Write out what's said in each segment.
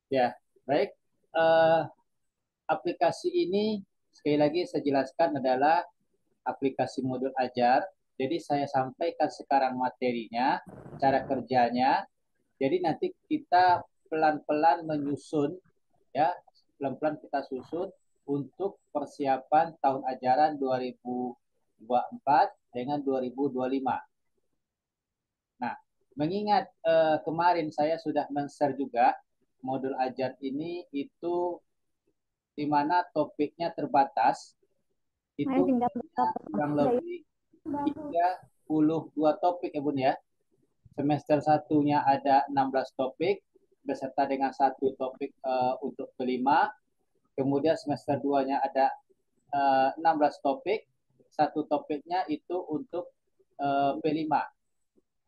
Ya, baik. Eh, Aplikasi ini sekali lagi saya jelaskan adalah aplikasi modul ajar. Jadi saya sampaikan sekarang materinya, cara kerjanya. Jadi nanti kita pelan-pelan menyusun, ya, pelan-pelan kita susun untuk persiapan tahun ajaran 2024 dengan 2025. Nah, mengingat kemarin saya sudah men-share juga modul ajar ini itu di mana topiknya terbatas, Main itu tinggal hanya berapa? kurang Udah ya. lebih 32 topik ya Bun ya. Semester satunya ada 16 topik beserta dengan satu topik untuk kelima. Kemudian semester 2-nya ada 16 topik, satu topiknya itu untuk P5.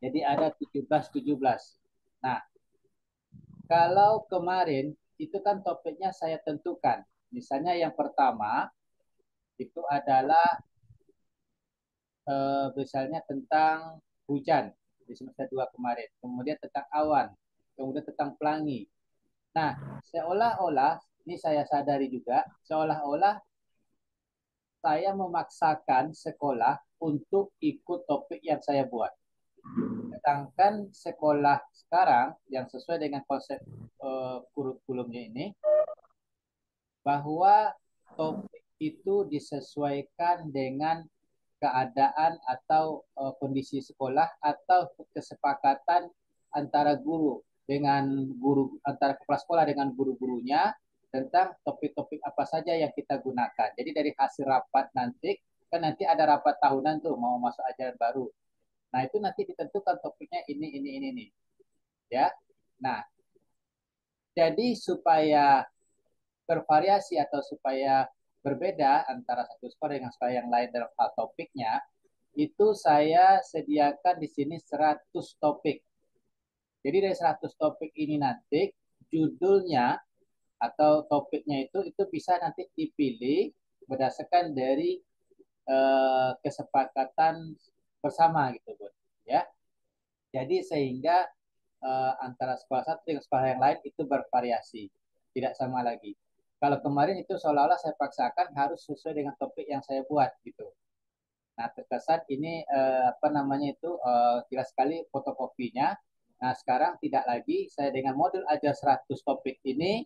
Jadi ada 17-17. Nah, kalau kemarin itu kan topiknya saya tentukan. Misalnya yang pertama itu adalah misalnya tentang hujan di semester 2 kemarin, kemudian tentang awan, kemudian tentang pelangi. Nah, seolah-olah, ini saya sadari juga, seolah-olah saya memaksakan sekolah untuk ikut topik yang saya buat. Sedangkan sekolah sekarang yang sesuai dengan konsep kurikulumnya ini, bahwa topik itu disesuaikan dengan keadaan atau kondisi sekolah atau kesepakatan antara guru dengan guru antara kepala sekolah dengan guru-gurunya tentang topik-topik apa saja yang kita gunakan. Jadi dari hasil rapat nanti kan nanti ada rapat tahunan tuh mau masuk ajaran baru. Nah, itu nanti ditentukan topiknya ini nih, ya. Nah, jadi supaya bervariasi atau supaya berbeda antara satu sekolah dengan sekolah yang lain dalam hal topiknya, itu saya sediakan di sini 100 topik. Jadi dari 100 topik ini nanti judulnya atau topiknya itu bisa nanti dipilih berdasarkan dari kesepakatan bersama gitu, Bun. Ya. Jadi sehingga antara sekolah satu dengan sekolah yang lain itu bervariasi, tidak sama lagi. Kalau kemarin itu seolah-olah saya paksakan harus sesuai dengan topik yang saya buat gitu. Nah, terkesan ini apa namanya itu jelas sekali fotokopinya. Nah, sekarang tidak lagi saya dengan modul ajar 100 topik ini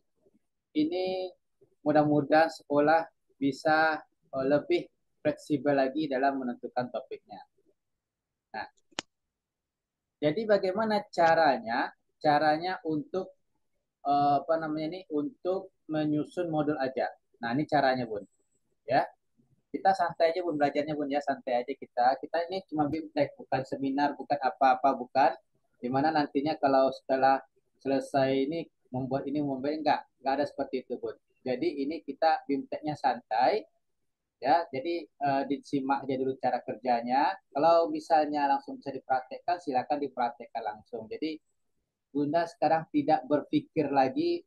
mudah-mudahan sekolah bisa lebih fleksibel lagi dalam menentukan topiknya. Nah, jadi bagaimana caranya? Caranya untuk apa namanya ini untuk menyusun modul ajar. Nah, ini caranya, Bun. Ya, kita santai aja Bun belajarnya Bun ya, santai aja kita. Kita ini cuma bimtek, bukan seminar, bukan apa-apa, bukan. Dimana nantinya kalau setelah selesai ini membuat enggak ada seperti itu Bun. Jadi ini kita bimteknya santai ya. Jadi disimak aja dulu cara kerjanya. Kalau misalnya langsung bisa dipraktekkan, silakan dipraktekkan langsung. Jadi Bunda sekarang tidak berpikir lagi,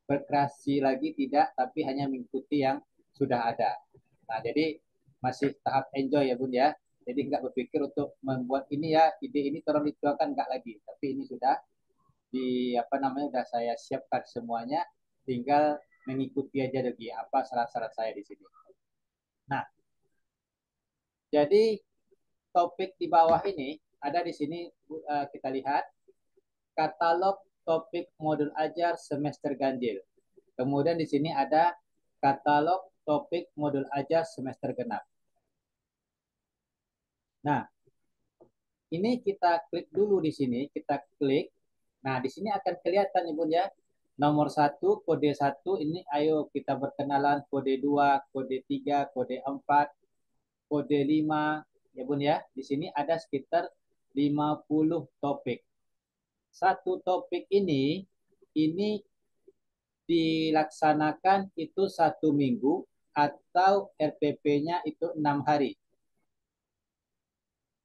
berkreasi lagi, tidak, tapi hanya mengikuti yang sudah ada. Nah, jadi masih tahap enjoy ya Bun ya. Jadi nggak berpikir untuk membuat ini ya, ide ini tolong dituangkan nggak lagi. Tapi ini sudah di apa namanya sudah saya siapkan semuanya, tinggal mengikuti aja lagi apa syarat-syarat saya di sini. Nah, jadi topik di bawah ini ada di sini kita lihat katalog topik modul ajar semester ganjil. Kemudian di sini ada katalog topik modul ajar semester genap. Nah, ini kita klik dulu di sini, kita klik. Nah, di sini akan kelihatan Ibu ya. Nomor satu, kode satu ini ayo kita berkenalan, kode 2, kode 3, kode 4, kode 5, ya Bun ya. Di sini ada sekitar 50 topik. Satu topik ini dilaksanakan itu 1 minggu atau RPP-nya itu 6 hari.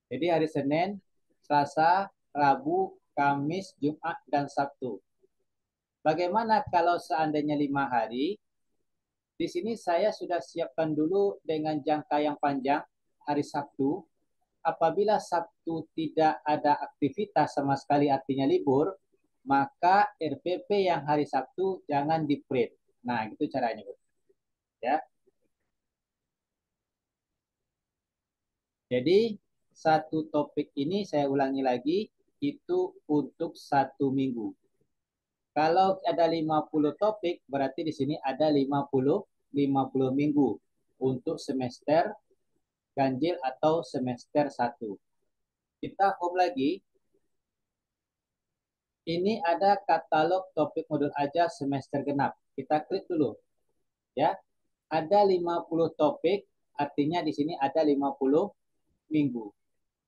Jadi hari Senin, Selasa, Rabu, Kamis, Jumat, dan Sabtu. Bagaimana kalau seandainya 5 hari? Di sini saya sudah siapkan dulu dengan jangka yang panjang hari Sabtu. Apabila Sabtu tidak ada aktivitas sama sekali artinya libur, maka RPP yang hari Sabtu jangan di print. Nah, gitu caranya, Bu. Ya. Jadi, satu topik ini saya ulangi lagi, itu untuk 1 minggu. Kalau ada 50 topik, berarti di sini ada 50 minggu untuk semester ganjil atau semester 1. Kita home lagi. Ini ada katalog topik modul aja semester genap. Kita klik dulu. Ya, ada 50 topik, artinya di sini ada 50 minggu.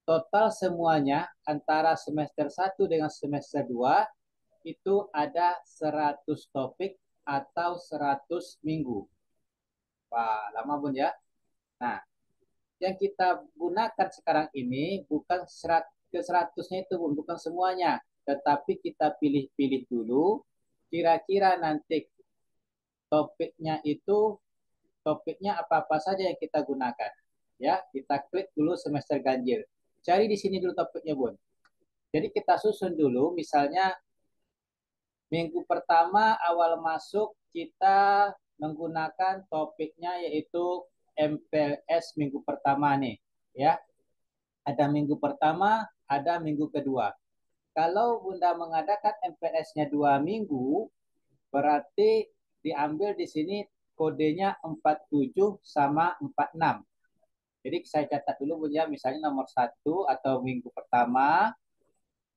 Total semuanya antara semester 1 dengan semester 2 itu ada 100 topik atau 100 minggu. Wah, lama Bun ya. Nah, yang kita gunakan sekarang ini bukan ke 100-nya itu Bun, bukan semuanya. Tetapi kita pilih-pilih dulu kira-kira nanti topiknya itu topiknya apa-apa saja yang kita gunakan. Ya, kita klik dulu semester ganjil. Cari di sini dulu topiknya, Bun. Jadi kita susun dulu, misalnya minggu pertama awal masuk kita menggunakan topiknya yaitu MPLS minggu pertama nih, ya. Ada minggu pertama, ada minggu kedua. Kalau Bunda mengadakan MPLS-nya 2 minggu, berarti diambil di sini kodenya 47 sama 46. Jadi saya catat dulu Bunda, misalnya nomor 1 atau minggu pertama,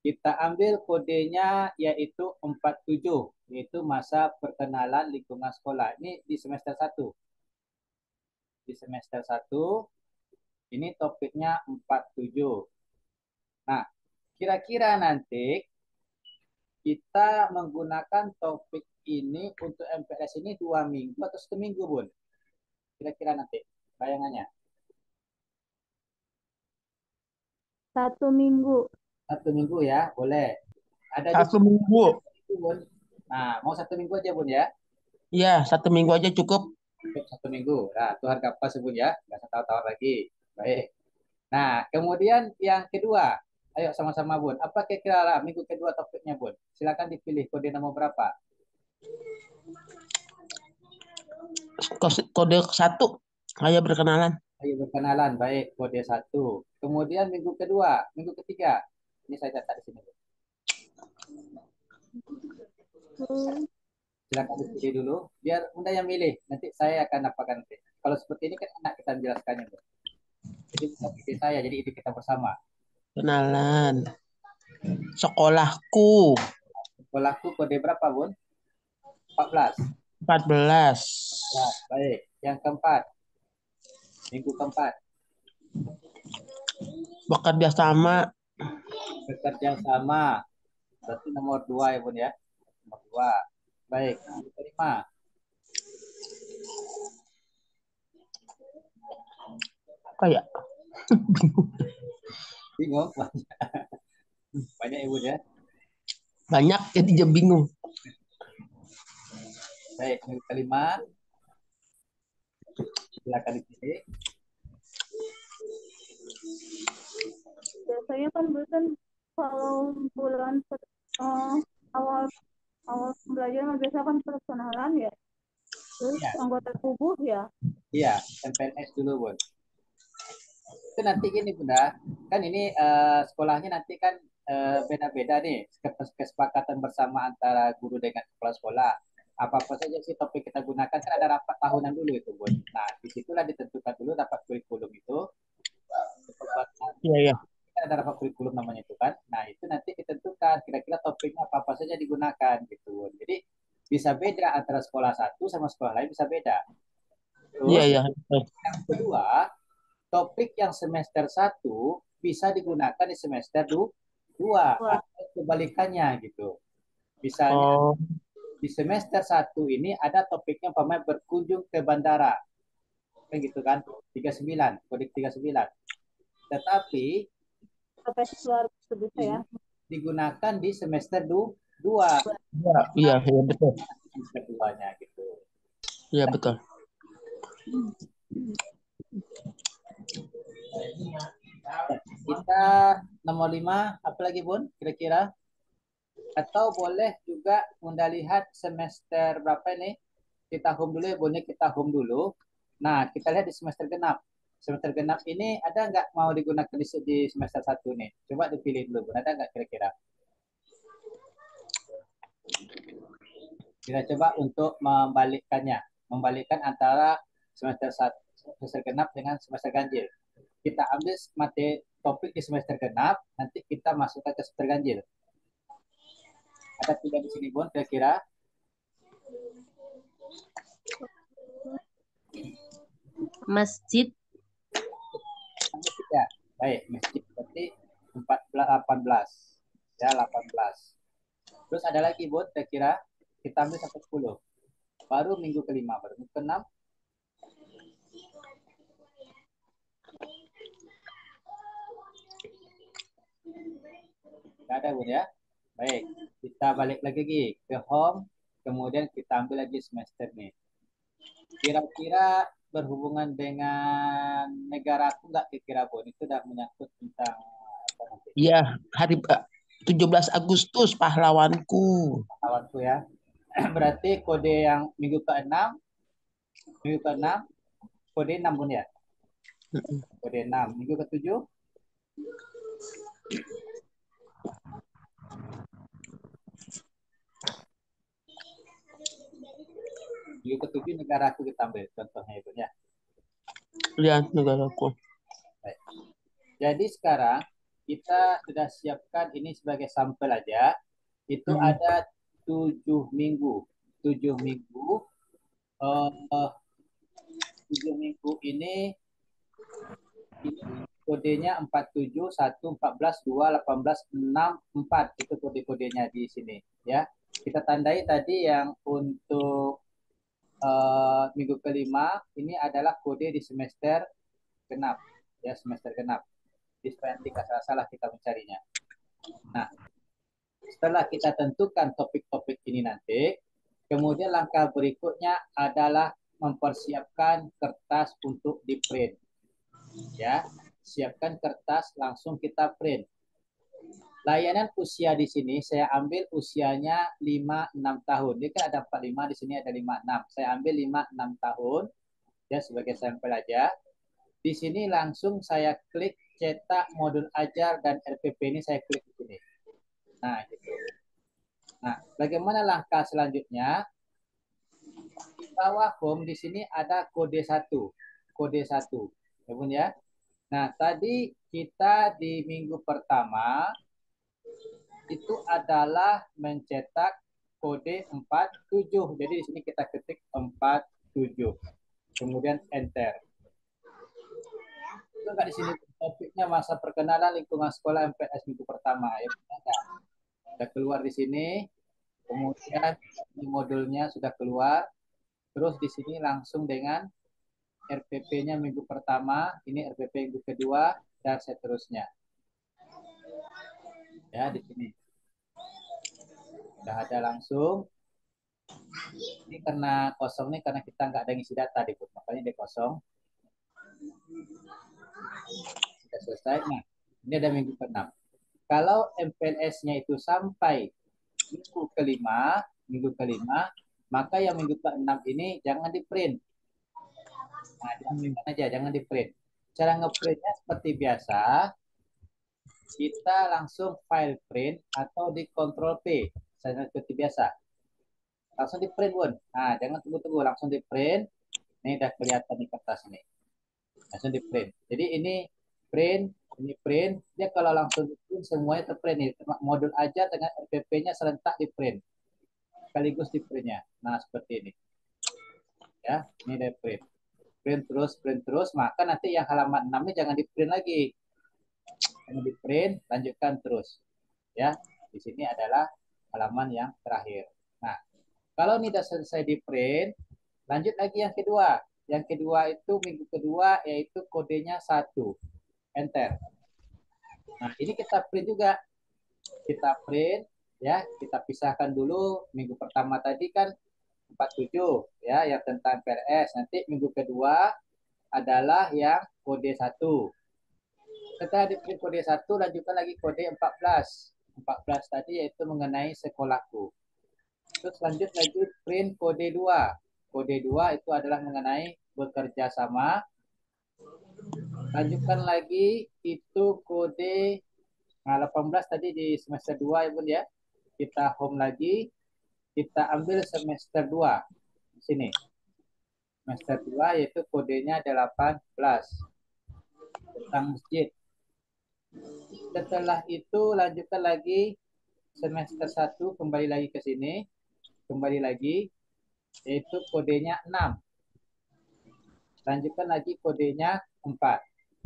kita ambil kodenya yaitu 47, yaitu masa perkenalan lingkungan sekolah. Ini di semester 1. Di semester 1, ini topiknya 47. Nah, kira-kira nanti kita menggunakan topik ini untuk MPS ini 2 minggu atau 1 minggu, Bun? Kira-kira nanti bayangannya. 1 minggu. 1 minggu ya, boleh. Ada juga 1 minggu. itu, Bun. Nah, mau 1 minggu aja, Bun ya. Iya, 1 minggu aja cukup. Cukup 1 minggu. Nah, itu harga pas, Bun ya. Nggak usah tawar-tawar lagi. Baik. Nah, kemudian yang kedua. Ayo sama-sama, Bun. Apa kira-kira minggu kedua topiknya, Bun? Silakan dipilih kode nomor berapa. Kode 1. Ayo berkenalan. Ayo berkenalan. Baik, kode 1. Kemudian minggu kedua, minggu ketiga. Ini saya catat di sini, Bun. Silakan dipilih dulu. Biar Bunda yang milih. Nanti saya akan apakan nanti. Kalau seperti ini kan enak kita menjelaskannya, Bun. Jadi bukan ide saya, jadi ide kita bersama. Kenalan. Sekolahku. Sekolahku kode berapa, Bun? 14. 14. Nah, baik. Yang keempat. Minggu keempat. Bekerja sama. Bekerja sama. Berarti nomor 2 ya, Bun ya. Nomor 2. Baik. Minggu kelima. Kayak Bingung? Banyak ya, Bun ya. banyak jadi dia bingung. Baik. Minggu kelima. Silakan dipilih. Biasanya kan bukan kalau bulan awal awal pembelajaran biasa kan perkenalan ya. Terus Iya. anggota tubuh ya. Iya. MPLS dulu, Bun. Itu nanti gini Bunda, kan ini sekolahnya nanti kan beda-beda nih kesepakatan bersama antara guru dengan kepala sekolah. Apa-apa saja sih topik kita gunakan kan ada rapat tahunan dulu itu Bun. Nah disitulah ditentukan dulu dapat kurikulum itu. Iya, iya. Kan ada rapat kurikulum namanya itu kan. Nah itu nanti ditentukan kira-kira topiknya apa-apa saja digunakan gitu Bun. Jadi bisa beda antara sekolah satu sama sekolah lain bisa beda. Iya, Terus iya. yang kedua topik yang semester 1 bisa digunakan di semester 2 Wah, atau kebalikannya gitu. Misalnya Oh, di semester 1 ini ada topiknya pemain berkunjung ke bandara. Kan gitu kan? 39, kode 39. Tetapi sampai luar biasa bisa ya. ini digunakan di semester 2. iya, iya, iya betul. Semester 2-nya gitu. Iya betul. Kita nomor 5, apa lagi Bun? Kira-kira Atau boleh juga Bunda lihat semester berapa ini. Kita home dulu ya, Bunda, kita home dulu. Nah, kita lihat di semester genap. Semester genap ini ada nggak mau digunakan di semester 1 nih? Coba dipilih dulu, Bunda. Ada nggak kira-kira? Kita coba untuk membalikkannya. Membalikkan antara semester 1, semester genap dengan semester ganjil. Kita ambil materi topik di semester genap, nanti kita masukkan ke semester ganjil. Ada tidak di sini, Bun, kira-kira? Masjid. Masjid ya. Baik, masjid berarti 18. Ya, 18. Terus ada lagi, Bun, kira-kira kita ambil sampai 10. Baru minggu kelima, baru minggu keenam. Nggak ada, Bun ya. Baik, kita balik lagi ke home, kemudian kita ambil lagi semester nih. Kira-kira berhubungan dengan negara aku nggak kira-kira, Bun? Itu udah menyangkut tentang apa nanti? Iya, hari 17 Agustus pahlawanku. Pahlawanku ya. Berarti kode yang minggu ke-6, kode 6, Bun ya? Kode 6. Minggu ke-7? Minggu ke-7 negara aku kita ambil contohnya itu ya. Lihat negaraku. Baik. Jadi sekarang kita sudah siapkan ini sebagai sampel aja. Itu ada 7 minggu. 7 minggu. 7 minggu ini kodenya 47, 1, 14, 2, 18, 6, 4. Itu kode-kodenya di sini. Ya, kita tandai tadi yang untuk minggu kelima ini adalah kode di semester genap. Ya, semester genap. Di supaya tidak salah-salah kita mencarinya. Nah, setelah kita tentukan topik-topik ini nanti, kemudian langkah berikutnya adalah mempersiapkan kertas untuk di print. Ya, siapkan kertas langsung kita print. Layanan usia di sini saya ambil usianya 5-6 tahun. Ini kan ada 45, di sini ada 56. Saya ambil 5-6 tahun ya sebagai sampel aja. Di sini langsung saya klik cetak modul ajar dan RPP ini saya klik di sini. Nah, gitu. Nah, bagaimana langkah selanjutnya? Di bawah home di sini ada kode 1. Kode 1. Ya, Bun ya. Nah, tadi kita di minggu pertama itu adalah mencetak kode 47. Jadi di sini kita ketik 47. Kemudian enter. Itu enggak di sini topiknya masa perkenalan lingkungan sekolah MPS minggu pertama ya. Sudah keluar di sini. Kemudian ini modulnya sudah keluar. Terus di sini langsung dengan RPP-nya minggu pertama, ini RPP minggu kedua, dan seterusnya. Ya, di sini. Sudah ada langsung. Ini karena kosong nih, karena kita nggak ada ngisi data di buku. Makanya dia kosong. Sudah selesai. Nah, ini ada minggu ke-6. Kalau MPLS-nya itu sampai minggu kelima, maka yang minggu ke-6 ini jangan di print. Nah, diambilkan aja, jangan di print. Cara ngeprintnya seperti biasa, kita langsung file print atau di Ctrl P, seperti biasa. Langsung di print, Bun. Nah, jangan tunggu-tunggu, langsung di print. Ini udah kelihatan di kertas ini. Langsung di print. Jadi ini print. Dia kalau langsung di print semuanya terprint nih. Modul aja dengan RPP-nya serentak di print. Sekaligus di printnya. Nah, seperti ini. Ya, ini di print. Print terus, maka nanti yang halaman 6 ini jangan di print lagi. Jangan di print, lanjutkan terus. Ya, di sini adalah halaman yang terakhir. Nah, kalau ini sudah selesai di print, lanjut lagi yang kedua. Yang kedua itu minggu kedua yaitu kodenya 1. Enter. Nah, ini kita print juga. Kita print ya, kita pisahkan dulu minggu pertama tadi kan 47 ya yang tentang PRS. Nanti minggu kedua adalah yang kode 1. Setelah di print kode 1 lanjutkan lagi kode 14. 14 tadi yaitu mengenai sekolahku. Terus lanjut lagi print kode 2. Kode 2 itu adalah mengenai bekerja sama. Lanjutkan lagi itu kode 18 tadi di semester 2 ya Bun ya. Kita home lagi, kita ambil semester 2 di sini. Semester 2 yaitu kodenya 18 tentang masjid. Setelah itu lanjutkan lagi semester 1 kembali lagi ke sini. Kembali lagi yaitu kodenya 6. Lanjutkan lagi kodenya 4.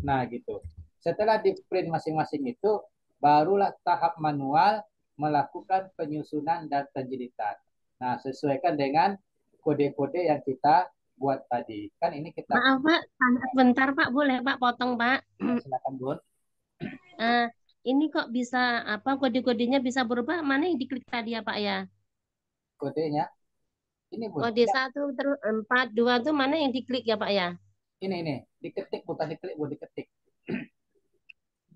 Nah, gitu. Setelah di print masing-masing itu, barulah tahap manual melakukan penyusunan dan penjilitan. Nah, sesuaikan dengan kode-kode yang kita buat tadi. Kan ini kita Maaf Pak, tanya sebentar Pak, boleh Pak potong Pak? silakan Bun. Eh, ini kok bisa apa kode-kodenya bisa berubah? Mana yang diklik tadi ya Pak ya? Kodenya ini Bun. Kode Ya, 1 terus 4 2 tuh mana yang diklik ya Pak ya? ini diketik bukan diklik, Bun, diketik.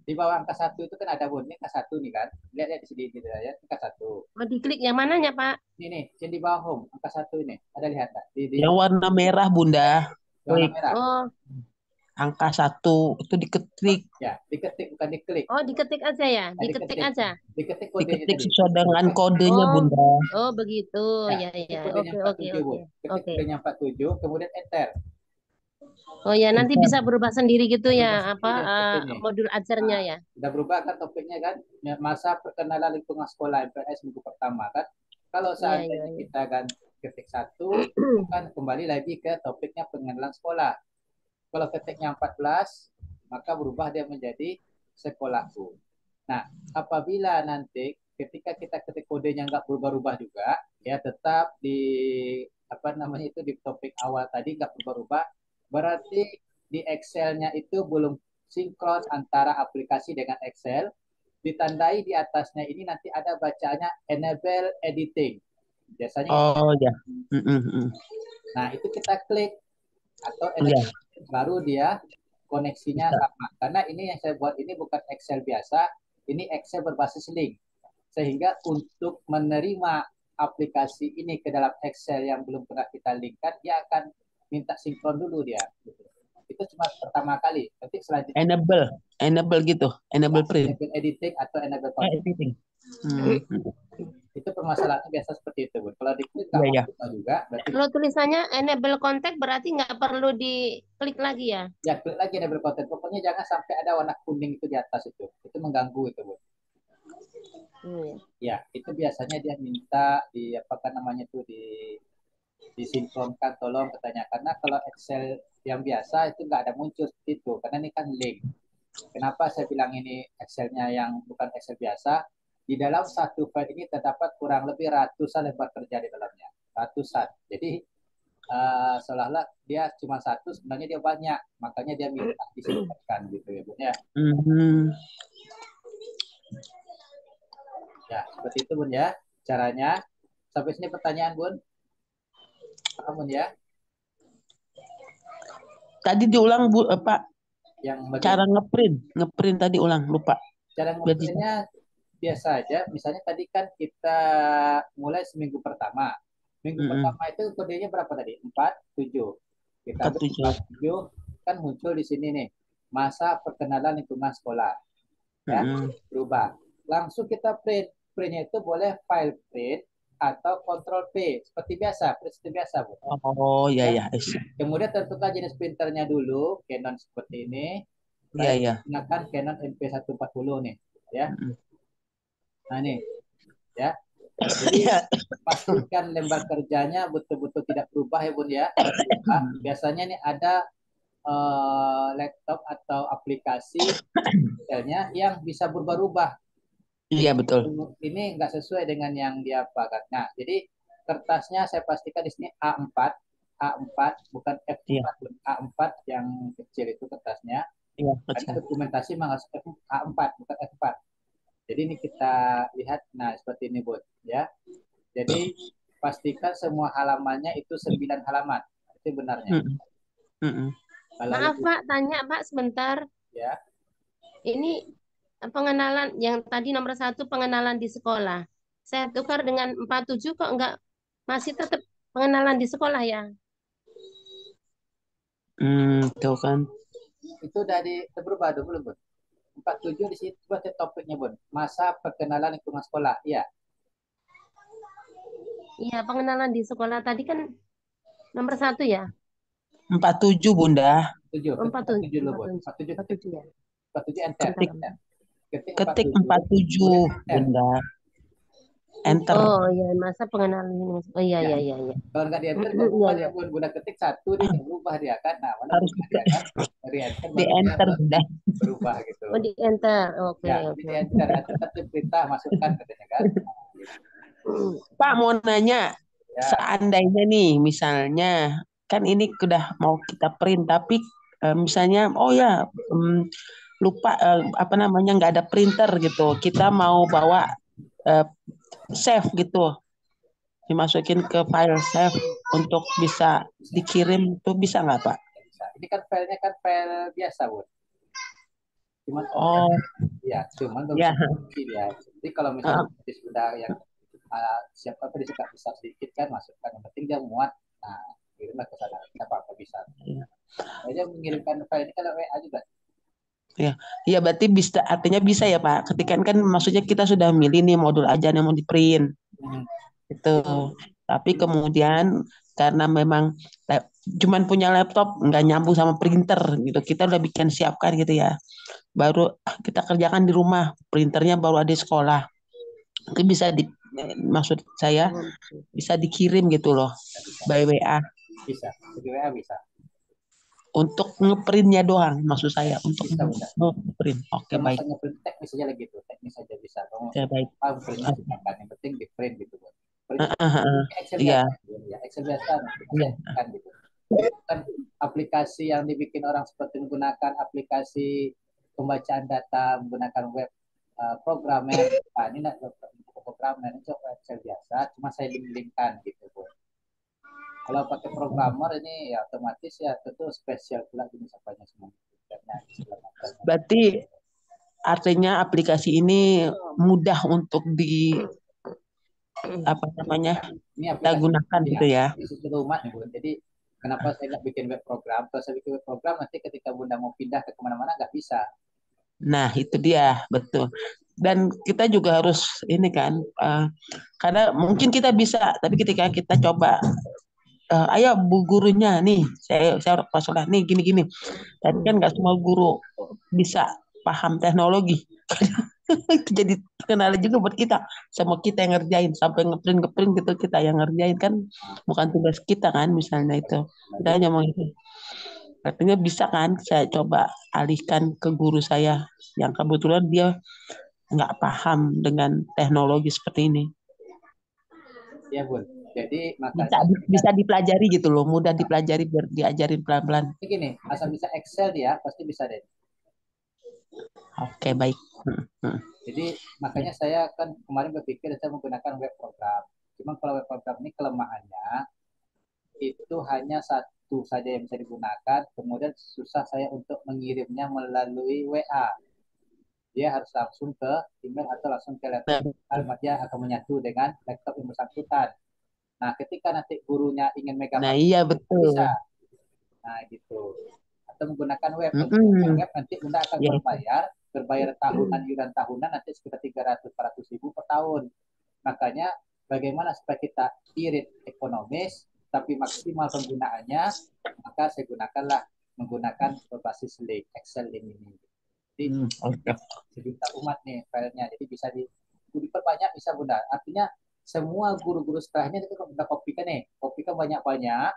Di bawah angka 1 itu kan ada Bun, ini angka 1 nih kan. Lihat di sini gitu ya, angka 1. Oh, diklik yang mananya Pak? Ini yang di bawah home, angka 1 ini. Ada lihat tak? Di Yang warna merah, Bunda. warna Klik merah. Oh, angka 1 itu diketik. Ya, diketik bukan diklik. oh diketik aja ya? Nah, Diketik aja. Diketik kodenya Diketik tadi. sesuai dengan kodenya, Oh, Bunda. oh begitu. Ya, Ya, ketik ya. kodenya Oke, oke, 47, oke. Bun. Ketik Oke. kodenya 47, kemudian enter. Oh ya, nanti Enter. bisa berubah sendiri gitu Berubah ya, sendiri apa ya seperti ini. modul ajarnya Nah, ya? udah berubah kan topiknya kan? Ya, masa perkenalan lingkungan sekolah MPLS minggu pertama kan? Kalau Iya, iya, seandainya iya. kita kan ketik 1, kan kembali lagi ke topiknya pengenalan sekolah. Kalau ketiknya 14, maka berubah dia menjadi sekolahku. Nah, apabila nanti ketika kita ketik kodenya nggak berubah-ubah juga, ya tetap di apa namanya itu di topik awal tadi nggak berubah-ubah, berarti di Excel-nya itu belum sinkron antara aplikasi dengan Excel. Ditandai di atasnya ini nanti ada bacanya enable editing. Biasanya itu. Oh ya. Mm-mm. Nah, itu kita klik atau Ya, enable baru dia koneksinya bisa. sama. Karena ini yang saya buat ini bukan Excel biasa, ini Excel berbasis link. Sehingga untuk menerima aplikasi ini ke dalam Excel yang belum pernah kita linkkan, dia akan minta sinkron dulu dia. Itu cuma pertama kali. Nanti selanjutnya Enable gitu. Enable print. enable editing atau enable content. Editing. Hmm. Itu permasalahannya biasa seperti itu, Bu. Kalau diklik nggak Iya, ya. masuk juga, berarti Kalau tulisannya enable contact berarti nggak perlu diklik lagi ya? ya klik lagi enable content. Pokoknya jangan sampai ada warna kuning itu di atas itu. Itu mengganggu itu, Bu. Iya. Ya, itu biasanya dia minta di apakah namanya itu disinkronkan tolong katanya. Karena kalau Excel yang biasa itu nggak ada muncul seperti itu. Karena ini kan link. Kenapa saya bilang ini Excel-nya yang bukan Excel biasa? Di dalam satu file ini terdapat kurang lebih ratusan lembar kerja di dalamnya. Ratusan. Jadi seolah-olah dia cuma satu, sebenarnya dia banyak. Makanya dia minta disinkronkan gitu ya, Bun ya. Hmm. Ya, seperti itu Bun ya. Caranya. Sampai sini pertanyaan Bun. Paham Bun ya? Tadi diulang, Bu, Pak. Yang bagian Cara ngeprint tadi ulang, lupa. cara Biar bisa. ngeprintnya biasa aja. Misalnya tadi kan kita mulai seminggu pertama. Minggu Mm-mm. pertama itu kodenya berapa tadi? 47. Kita ambil 47. 47 kan muncul di sini nih. Masa perkenalan lingkungan sekolah. Ya, Mm-mm. berubah. Langsung kita print. Printnya itu boleh file print atau control P seperti biasa, print seperti biasa, Bu. Oh, ya, Ya. ya. I see. Kemudian tentukan jenis printernya dulu, Canon seperti ini. Iya, Saya ya. menggunakan Canon MP140 nih, ya. Mm-mm. Nah, nih, ya. Jadi Ya. pastikan lembar kerjanya betul-betul tidak berubah ya, Bun ya. Kalau berubah, biasanya nih ada laptop atau aplikasi misalnya yang bisa berubah-ubah. Iya, betul. Ini nggak sesuai dengan yang dia pakai. Nah, jadi kertasnya saya pastikan di sini A4 bukan F4, Iya, A4 yang kecil itu kertasnya. iya, Karena kecil. dokumentasi memang harus A4 bukan F4. Jadi ini kita lihat, nah seperti ini Bud, ya. Jadi pastikan semua halamannya itu 9 halaman, itu benarnya. Mm-mm. Mm-mm. Kalau Maaf lebih, Pak, tanya Pak sebentar. ya, Ini pengenalan yang tadi nomor 1 pengenalan di sekolah. Saya tukar dengan 47 kok enggak masih tetap pengenalan di sekolah ya. Tuh kan. Itu dari berubah dulu belum, Bun? 47 di situ berarti topiknya, Bun. Masa perkenalan lingkungan sekolah. Iya. Iya, pengenalan di sekolah tadi kan nomor 1 ya. 47 Bunda. 7. Oh, 47, 47 dulu, Bun. 47 47 ya. 47 enter. Ketik Ya. Ketik ketik 47. 47 Bunda. Enter. Oh iya, masa pengenalan ini. Oh iya Ya. iya iya iya. Kalau nggak di enter, Iya nggak berubah iya. dia, Bun. Bunda ketik 1, dia nggak berubah dia kan. Nah, mana Harus berubah dia kan? Dari enter di baru dia enter Bunda. berubah gitu. Oh di enter. Oke Ya, oke. di enter. Nanti ketik perintah masukkan katanya kan. Pak mau nanya, Ya, seandainya nih misalnya kan ini udah mau kita print tapi misalnya oh ya lupa apa namanya nggak ada printer gitu. Kita mau bawa save gitu, dimasukin ke file save untuk bisa dikirim tuh bisa nggak Pak? bisa. Ini kan filenya kan file biasa, Bun. Cuman Oh cuman nggak ya, bisa dikunci dia. Jadi kalau misalnya sudah yang siapa tadi suka besar sedikit kan masukkan, yang penting dia muat. Nah, kirimlah ke sana. Apa bisa. Aja mengirimkan file ini kalau WA juga. ya berarti bisa artinya bisa ya Pak. Ketika kan maksudnya kita sudah milih nih modul aja yang mau di print. Itu. Tapi kemudian karena memang cuman punya laptop nggak nyambung sama printer gitu. Kita udah bikin siapkan gitu ya. Baru kita kerjakan di rumah, printernya baru ada di sekolah. Itu bisa maksud saya bisa dikirim gitu loh by WA. Bisa. Di WA bisa. Untuk ngeprintnya doang maksud saya untuk Bisa, Bunda. ngeprint. Oke baik. Masanya print teknis aja lagi tuh, teknis aja bisa. Kamu Oke baik. printnya silakan, yang penting di print gitu, Bun. Print Excel Iya. biasa, ya Excel biasa, Iya. kan gitu. Kan aplikasi yang dibikin orang seperti menggunakan aplikasi pembacaan data menggunakan web programmer. Nah, ini nak programmer itu Excel biasa, cuma saya link-linkkan gitu, Bun. Kalau pakai programmer ini ya otomatis ya tentu spesial pula jenis apanya semua. Berarti artinya aplikasi ini mudah untuk di apa namanya Ini kita gunakan gitu ya. Di rumah nih, Bun. Jadi kenapa saya nggak bikin web program? Kalau saya bikin web program nanti ketika Bunda mau pindah ke kemana-mana nggak bisa. Nah itu dia betul. Dan kita juga harus ini kan, karena mungkin kita bisa, tapi ketika kita coba, ayo bu gurunya nih, saya pas sekolah nih gini-gini, tapi kan nggak semua guru bisa paham teknologi. Itu jadi kendala juga buat kita, sama kita yang ngerjain sampai ngeprint gitu kita yang ngerjain kan bukan tugas kita kan misalnya itu. Kita hanya mau itu. Artinya bisa kan saya coba alihkan ke guru saya yang kebetulan dia nggak paham dengan teknologi seperti ini. Ya, Bun. Jadi bisa dipelajari gitu loh, mudah dipelajari biar diajarin pelan-pelan. Gini, asal bisa Excel dia pasti bisa deh. Oke, baik. Jadi makanya saya kan kemarin berpikir saya menggunakan web program. Cuma kalau web program ini kelemahannya itu hanya satu saja yang bisa digunakan, kemudian susah saya untuk mengirimnya melalui WA. Dia harus langsung ke email atau langsung ke laptop. Alamatnya akan menyatu dengan laptop yang bersangkutan. Nah, ketika nanti gurunya ingin megang, iya betul. Bisa. Nah, gitu. Atau menggunakan web. Web nanti Bunda akan berbayar tahunan, iuran tahunan nanti sekitar 300-400 ribu per tahun. Makanya bagaimana supaya kita irit ekonomis tapi maksimal penggunaannya, maka saya menggunakan berbasis link, Excel link ini. Jadi sejuta umat nih filenya, jadi bisa diperbanyak bisa Bunda. Artinya semua guru-guru sekolahnya itu Bunda kopikan banyak-banyak.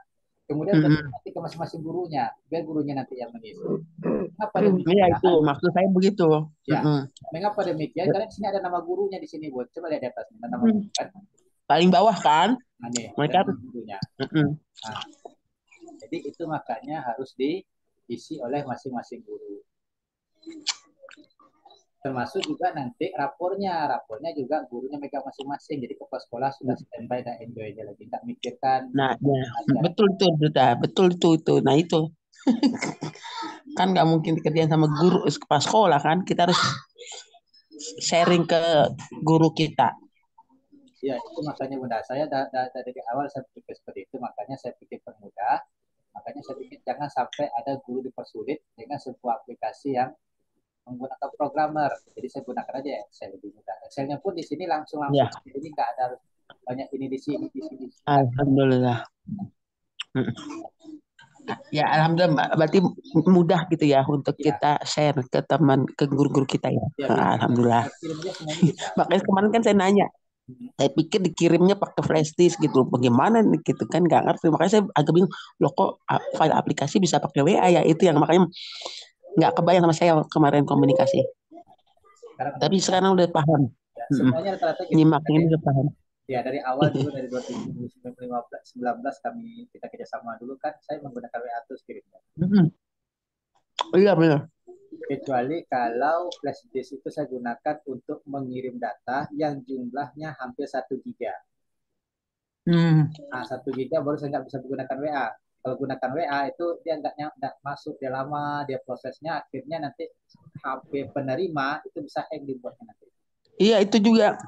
Kemudian nanti ke masing-masing gurunya, biar gurunya nanti yang mengisi. Mengapa demikian? Iya itu maksud saya begitu. Ya. Mengapa demikian? Karena di sini ada nama gurunya di sini, Bud. Coba lihat di atas nama gurunya kan. Paling bawah kan? Nah, nih, mereka gurunya. Nah, jadi itu makanya harus diisi oleh masing-masing guru. Termasuk juga nanti rapornya juga gurunya megang masing-masing. Jadi kepala sekolah sudah standby dan enjoy aja lagi, nggak mikirkan. Nah, ya. betul itu. Nah itu kan nggak mungkin dikerjain sama guru kepala sekolah kan. Kita harus sharing ke guru kita. Ya, itu makanya Bunda, saya dari awal saya pikir seperti itu, makanya saya pikir permudah, makanya saya pikir jangan sampai ada guru dipersulit dengan sebuah aplikasi yang menggunakan programmer. Jadi saya gunakan aja Excel lebih mudah. Excelnya pun di sini langsung, Ya, jadi nggak ada harus banyak ini di sini, di sini. alhamdulillah. Ya, alhamdulillah. Berarti mudah gitu ya untuk Ya, kita share ke teman, ke guru-guru kita ya. ya bisa. Alhamdulillah. Kirimnya semuanya bisa. Makanya kemarin kan saya nanya, saya pikir dikirimnya pakai flash disk gitu, bagaimana nih gitu kan, nggak ngerti. Makanya saya agak bingung, loh kok file aplikasi bisa pakai WA ya, itu yang makanya nggak kebayang sama saya kemarin komunikasi. Tapi sekarang udah paham. Ya, semuanya rata-rata gitu. Nyimak ini udah paham. Ya, dari awal dulu dari 2019 kita kerjasama dulu kan, saya menggunakan WA terus kirimnya. Iya benar. Kecuali kalau flash disk itu saya gunakan untuk mengirim data yang jumlahnya hampir 1 giga. Nah, 1 giga baru saya nggak bisa menggunakan WA. Kalau gunakan WA itu dia nggak masuk, dia lama, dia prosesnya, akhirnya nanti HP penerima itu bisa hang dibuatnya nanti. Iya, itu juga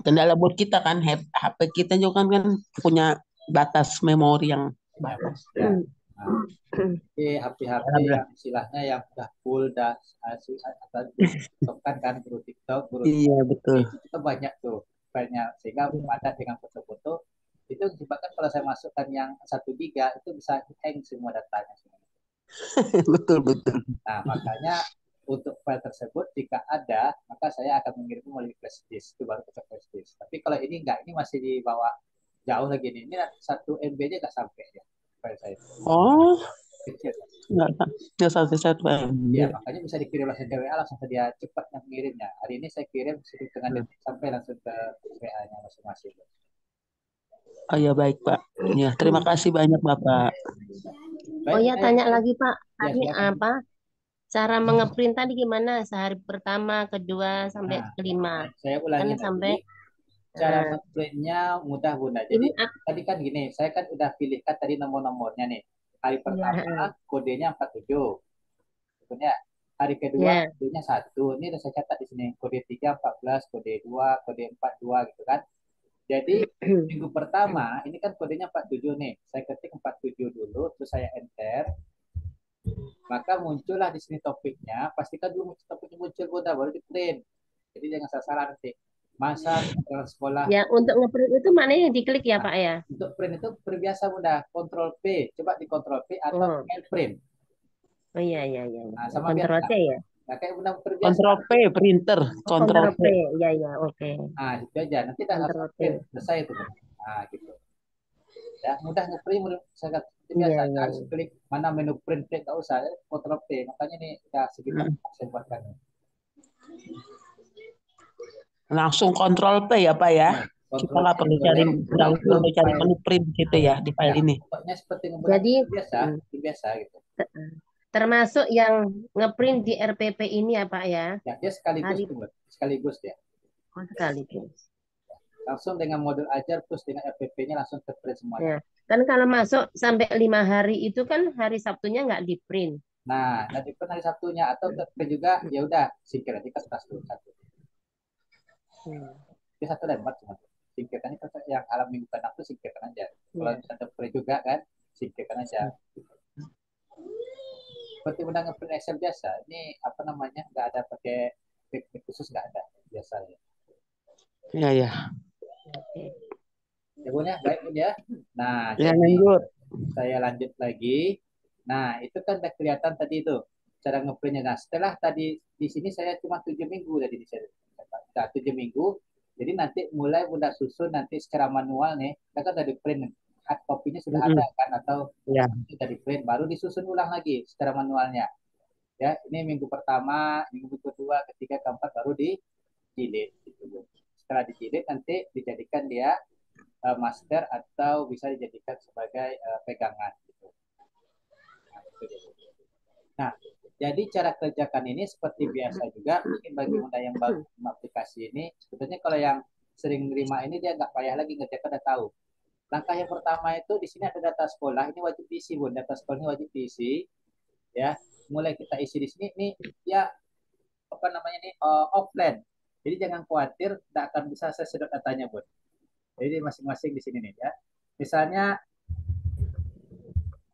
kendala buat kita kan, HP kita juga kan punya batas memori yang batas. Ya. Nah, HP-HP yang istilahnya yang udah full, dah TikTok kan guru TikTok, guru Iya betul. itu banyak tuh filenya, sehingga padat dengan foto-foto. Itu bahkan kalau saya masukkan yang 1 giga itu bisa hang semua datanya. Betul betul. Nah, makanya untuk file tersebut jika ada, maka saya akan mengirimnya melalui flash disk, itu baru ke flash disk. Tapi kalau ini enggak, ini masih dibawa jauh lagi nih. Ini 1 MB aja nggak sampai ya file saya. Oh, Kecil. nggak sampai 1 MB. Ya, makanya bisa dikirim langsung ke WA, langsung dia cepat yang mengirimnya. Hari ini saya kirim setengah detik sampai langsung ke WA-nya masing-masing. Oh ya baik Pak. Ya terima kasih banyak Bapak. Oh ya, tanya lagi Pak. Ya, Tadi silakan. apa? Cara mengeprint tadi gimana? Sehari pertama, kedua, sampai Nah, kelima. saya ulangi Kan sampai lagi. Cara ngeprintnya mudah Bunda. Jadi ini tadi kan gini, saya kan udah pilihkan tadi nomor-nomornya nih. Hari pertama kodenya 47. Sebetulnya hari kedua kodenya 1. Ini udah saya catat di sini. Kode 3 14, kode 2, kode 4 2 gitu kan. Jadi minggu pertama ini kan kodenya 47 nih. Saya ketik 47 dulu, terus saya enter. Maka muncullah di sini topiknya. Pastikan dulu topiknya muncul Bunda, baru di print. Jadi jangan salah nanti. Masa sekolah. Ya, untuk ngeprint itu mana yang diklik ya Pak ya? Untuk print itu biasa Bunda, Ctrl P. Coba di Ctrl P atau print. Oh iya. Nah, sama Ctrl biasa. C ya? Nah, kayak Bunda terbiasa. Ctrl P printer, Ctrl P. Iya, oke. Nah, itu aja. Nanti dah langsung print. Selesai itu. Nah, gitu. Ya, mudah ngeprint, saya biasa harus klik mana menu print, nggak usah, Ctrl P. Makanya ini udah sekitar saya buatkan. Langsung Ctrl P ya Pak ya. Kita nggak perlu cari menu print gitu ya di file ini. Pokoknya seperti biasa gitu. Termasuk yang ngeprint di RPP ini ya Pak ya? Ya, dia sekaligus ya. Oh, sekaligus. Langsung dengan modul ajar terus dengan RPP-nya langsung terprint semuanya. Ya. Kan kalau masuk sampai 5 hari itu kan hari Sabtunya nggak di print. Nah, nanti pun hari Sabtunya atau terprint juga ya udah singkir aja kertas dulu satu. Itu satu lembar cuma. Singkirkannya yang alam minggu ke-6 itu singkirkan aja. Kalau bisa terprint juga kan, singkirkan aja. Seperti Bunda ngeprint Excel biasa. Ini apa namanya? Nggak ada pakai teknik khusus, nggak ada biasanya. Iya. Ya Bun ya, baik Bun ya. Nah, ya, lanjut. Saya lanjut lagi. Nah, itu kan udah kelihatan tadi itu cara ngeprintnya. Nah, setelah tadi di sini saya cuma 7 minggu tadi di sini. Nah, 7 minggu. Jadi nanti mulai Bunda susun nanti secara manual nih. Kita kan udah di print, hard copy-nya sudah ada kan atau sudah di print, baru disusun ulang lagi secara manualnya. Ya, ini minggu pertama, minggu kedua, ketiga, keempat baru dijilid gitu. Setelah dijilid nanti dijadikan dia master atau bisa dijadikan sebagai pegangan gitu. Nah, jadi cara kerjakan ini seperti biasa juga. Mungkin bagi Bunda yang baru aplikasi ini, sebetulnya kalau yang sering menerima ini dia nggak payah lagi ngerjakan, udah tahu. Langkah yang pertama itu di sini ada data sekolah, ini wajib diisi Bun. Data sekolah ini wajib diisi. Ya, mulai kita isi di sini nih ya apa namanya nih offline. Jadi jangan khawatir, tidak akan bisa saya sedot datanya, Bun. Jadi masing-masing di sini nih ya. Misalnya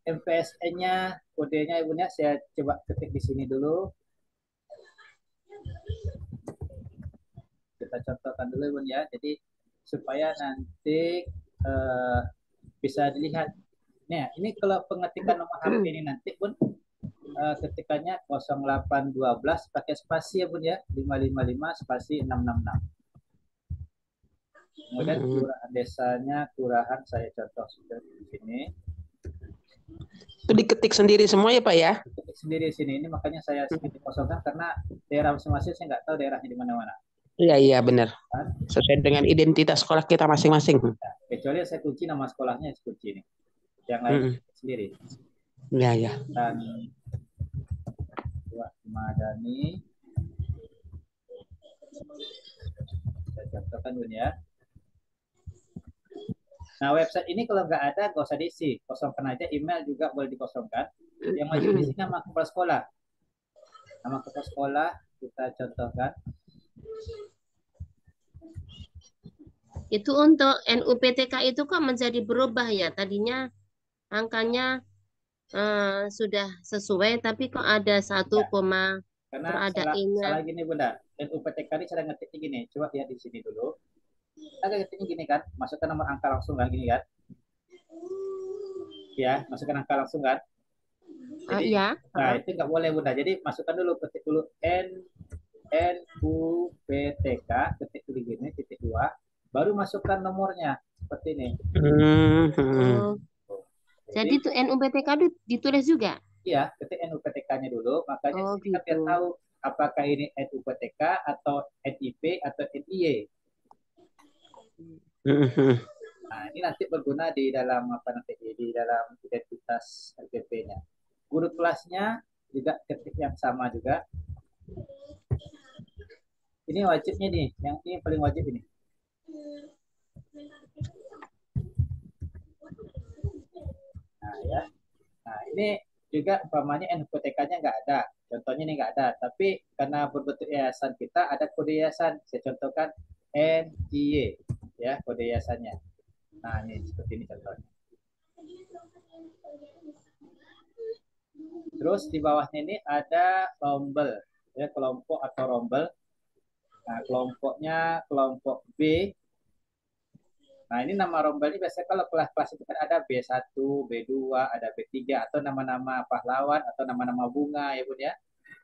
MPSN-nya, kodenya Ibu ya, saya coba ketik di sini dulu. Kita contohkan dulu Ibu ya. Jadi supaya nanti bisa dilihat. Nah, ini kalau pengetikan nomor HP ini nanti Bun, ketikannya 0812 pakai spasi ya Bun ya, 555 spasi 666. Kemudian kelurahan desanya, kelurahan saya contoh sudah di sini. Itu diketik sendiri semua ya Pak ya? Diketik sendiri di sini. Ini makanya saya sedikit kosongkan karena daerah masing-masing saya nggak tahu daerahnya di mana-mana. Iya benar. Sesuai dengan identitas sekolah kita masing-masing. Nah, kecuali saya kunci nama sekolahnya, saya kunci ini. Yang lain sendiri. Iya. Dan Madani. Saya contohkan Bun ya. Nah, website ini kalau nggak ada, nggak usah diisi. Kosongkan aja, email juga boleh dikosongkan. Yang wajib diisi nama kepala sekolah. Nama kepala sekolah kita contohkan. Itu untuk NUPTK itu kok menjadi berubah ya? Tadinya angkanya sudah sesuai, tapi kok ada 1, karena salah gini Bunda. NUPTK ini cara ngetiknya gini. Coba lihat di sini dulu. Kita ngetiknya gini kan, masukkan nomor angka langsung kan, gini kan. Ya, masukkan angka langsung kan. Jadi, nah itu nggak boleh Bunda. Jadi masukkan dulu, ketik dulu NUPTK, ketik dulu gini, titik 2. Baru masukkan nomornya seperti ini. Jadi itu NUPTK ditulis juga? Iya, ketik NUPTK-nya dulu. Makanya kita biar tahu apakah ini NUPTK atau NIP atau NIY. Nah, ini nanti berguna di dalam di dalam identitas LPP-nya. Guru kelasnya juga ketik yang sama juga. Ini wajibnya nih, yang ini paling wajib ini. Nah ya, nah ini juga umpamanya NUPTK-nya nggak ada, contohnya ini nggak ada, tapi karena berbentuk yayasan kita ada kode yayasan, saya contohkan NIY ya kode yayasannya. Nah ini seperti ini contohnya. Terus di bawahnya ini ada rombel, ya kelompok atau rombel. Nah kelompoknya kelompok B. Nah, ini nama rombel ini biasanya kalau kelas-kelas itu kan ada B1, B2, ada B3, atau nama-nama pahlawan, atau nama-nama bunga, ya Bun ya.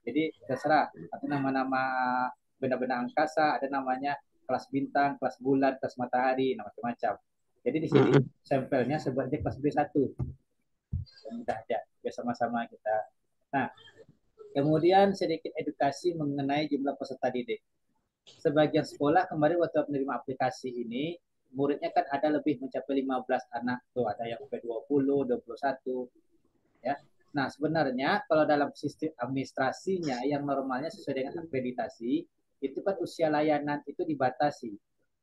Jadi, terserah. Atau nama-nama benda-benda angkasa, ada namanya kelas bintang, kelas bulan, kelas matahari, macam-macam. Jadi, di sini sampelnya sebutnya kelas B1. Mudah aja, biar sama-sama kita. Nah, kemudian sedikit edukasi mengenai jumlah peserta didik. Sebagian sekolah kemarin waktu menerima aplikasi ini, muridnya kan ada lebih mencapai 15 anak tuh, ada yang sampai 20, 21 ya. Nah, sebenarnya kalau dalam sistem administrasinya yang normalnya sesuai dengan akreditasi, itu kan usia layanan itu dibatasi.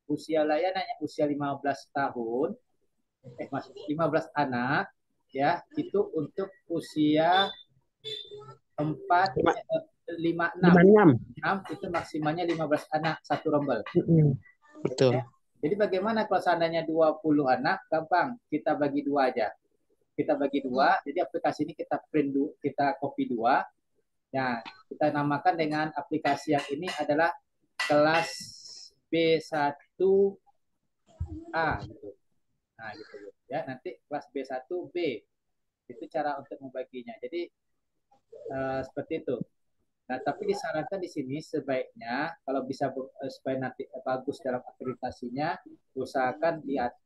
Usia layanan yang usia 15 tahun 15 anak ya, itu untuk usia 4 5 6 itu maksimalnya 15 anak satu rombel. Betul. Ya. Jadi bagaimana kalau seandainya 20 anak, gampang, kita bagi 2 aja. Kita bagi 2, jadi aplikasi ini kita print, kita copy 2. Nah, kita namakan dengan aplikasi yang ini adalah kelas B1A gitu. Nah, gitu ya. Nanti kelas B1B. Itu cara untuk membaginya. Jadi seperti itu. Nah, tapi disarankan di sini sebaiknya kalau bisa supaya nanti bagus dalam akreditasinya, usahakan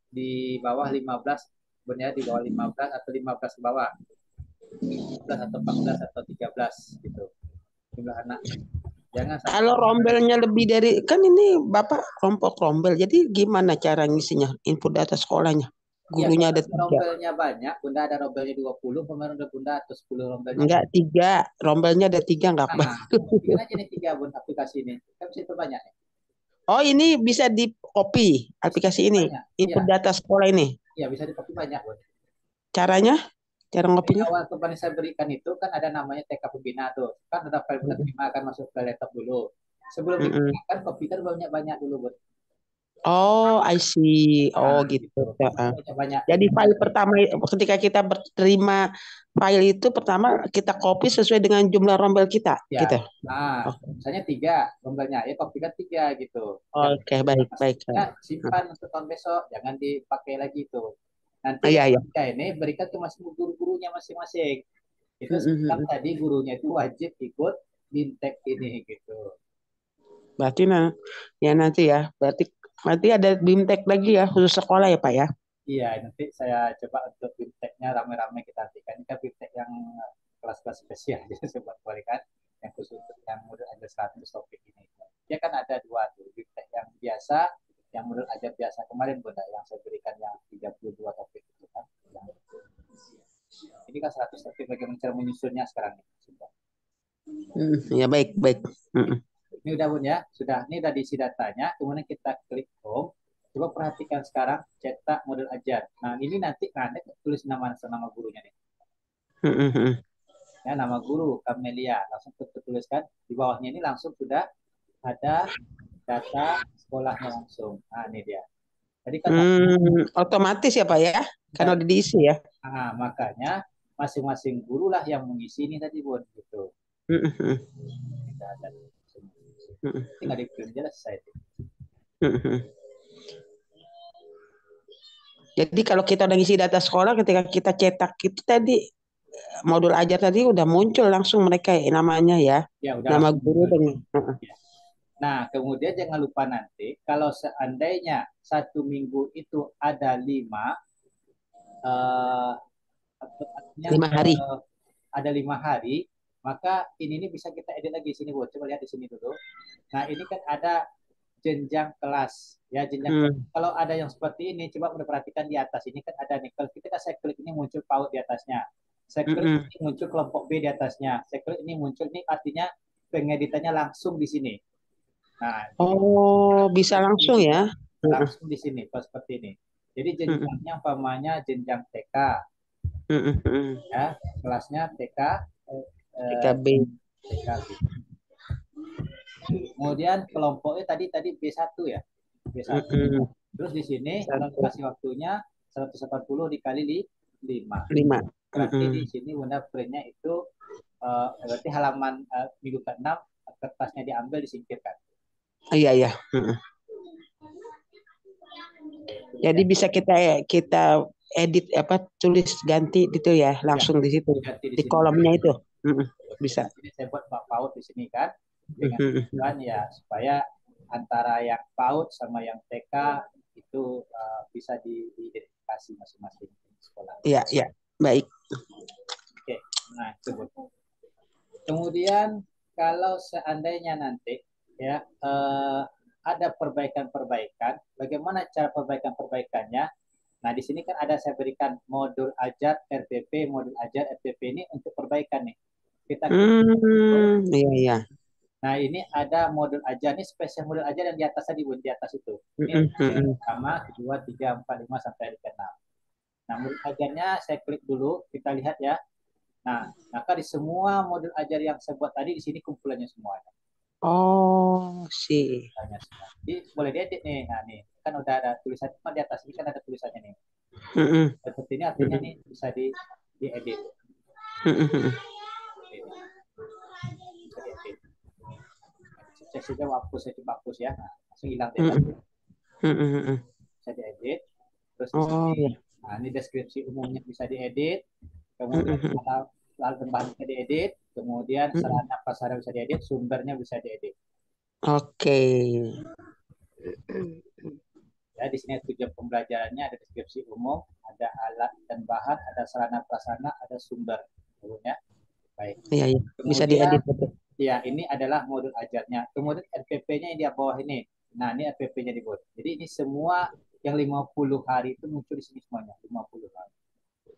di bawah 15, benar di bawah 15 atau 15 ke bawah. 15 atau 14 atau 13 gitu. Jumlah anak. Jangan kalau rombelnya lebih dari, kan ini Bapak kelompok rombel. Jadi gimana cara ngisinya? Input data sekolahnya. Gurunya ya, ada 3. Rombelnya banyak, Bunda ada rombelnya 20, kemarin udah Bunda atau 10 rombelnya. Enggak, 3. Rombelnya ada 3 enggak apa. Bikin aja nih 3 Bun aplikasi ini. Kan bisa banyak nih. Oh, ini bisa di copy aplikasi ini. Input data sekolah ini. Iya, bisa di copy banyak, Bun. Caranya? Cara ngopinya? Awal kemarin saya berikan itu kan ada namanya TK Pembina tuh. Kan ada file Bunda terima akan masuk ke laptop dulu. Sebelum Mm-mm. digunakan komputer banyak-banyak dulu, Bun. Oh, I see. Oh, Nah, gitu. gitu. Heeh. Banyak-banyak. Jadi file pertama ketika kita terima file itu pertama kita copy sesuai dengan jumlah rombel kita, Ya. gitu. Nah, Oke, misalnya 3 rombelnya, ya komputer 3 gitu. Jangan Oke, baik, baik. simpan untuk tahun besok, jangan dipakai lagi itu. Ah, Nanti iya, iya. yang ini berikan ke masing guru-gurunya masing-masing. Itu sebab Mm-mm. tadi gurunya itu wajib ikut bintek ini gitu. Berarti nanti ya, berarti ada BIMTEK lagi ya khusus sekolah ya Pak ya? Iya, nanti saya coba untuk binteknya rame-rame kita artikan. Ini kan bintek yang kelas-kelas spesial, jadi sobat kan yang khusus untuk yang modul ajar 100 topik ini. Dia kan ada dua tuh, bintek yang biasa, yang modul ajar biasa kemarin Bunda, yang saya berikan yang 32 topik itu kan. Ini kan 100 topik bagaimana cara menyusunnya sekarang ini. Sudah. Ya baik, baik. Ini udah Bun ya, sudah. Ini udah diisi datanya, kemudian kita klik home. Coba perhatikan sekarang cetak modul ajar. Nah, ini nanti ada tulis nama gurunya nih. Ya, nama guru Kamelia. Langsung kita tuliskan di bawahnya ini langsung sudah ada data sekolahnya langsung. Nah, ini dia. Tadi kan Otomatis ya Pak ya? Karena udah diisi ya. makanya masing-masing guru lah yang mengisi ini tadi Bun gitu. Tidak ada tinggal di print jelas saya. Jadi kalau kita udah ngisi data sekolah, ketika kita cetak itu tadi modul ajar tadi udah muncul langsung mereka ya, namanya ya. Ya, udah Nama langsung guru dan ya. Nah, kemudian jangan lupa nanti kalau seandainya 1 minggu itu ada 5 artinya 5 hari. ada 5 hari, maka ini bisa kita edit lagi sini Bu. Coba lihat di sini dulu. Nah, ini kan ada jenjang kelas ya, jenjang kelas. Kalau ada yang seperti ini, coba udah perhatikan di atas ini kan ada nih. Kalau kita saya klik ini muncul PAUD di atasnya. Saya klik ini muncul kelompok B di atasnya. Saya klik ini muncul ini artinya pengeditannya langsung di sini. Nah, bisa langsung ya? Langsung di sini, pas seperti ini. Jadi jenjangnya umpamanya jenjang TK, ya, kelasnya TK, TKB. TKB. Kemudian kelompoknya tadi B1 ya, B1. Terus di sini kalau kasih waktunya 180 dikali 5. Berarti di sini Bunda printnya itu berarti halaman minggu ke-6 kertasnya diambil disingkirkan. Iya, iya. Jadi bisa kita edit tulis ganti gitu ya langsung di situ di kolomnya itu. Bisa. Jadi saya buat PAUD di sini kan dengan tujuan ya supaya antara yang PAUD sama yang TK itu bisa diidentifikasi masing-masing sekolah. Iya, iya. Baik. Oke. Nah, itu. Kemudian kalau seandainya nanti ya ada perbaikan-perbaikan, bagaimana cara perbaikan-perbaikannya? Nah, di sini kan ada saya berikan modul ajar RPP, modul ajar RPP ini untuk perbaikan nih. Kita iya. Nah, ini ada modul ajar, ini spesial modul ajar yang di atas tadi, Bun, di atas itu. Ini pertama, kedua, 3, 4, 5 sampai ke 6. Nah, modul ajarnya saya klik dulu, kita lihat ya. Nah, maka di semua modul ajar yang saya buat tadi di sini kumpulannya semuanya. Oh, sih. Jadi boleh diedit nih. Nah, nih kan udah ada tulisan di atas ini kan ada tulisannya nih. Seperti ini artinya nih bisa diedit. Saya sudah hapus ya. Nah, langsung hilang deh. Bisa diedit. Terus nah, ini deskripsi umumnya bisa diedit. Kemudian bahan bisa diedit. Kemudian sarana prasarana bisa diedit. Sumbernya bisa diedit. Oke. Ya, di sini tujuan pembelajarannya ada deskripsi umum, ada alat dan bahan, ada sarana prasarana, ada sumber. Ya. Baik. Iya. Bisa diedit. Ya, ini adalah modul ajarnya. Kemudian RPP-nya yang di bawah ini. Nah, ini RPP-nya dibuat. Jadi ini semua yang 50 hari itu muncul di sini semuanya, 50 hari.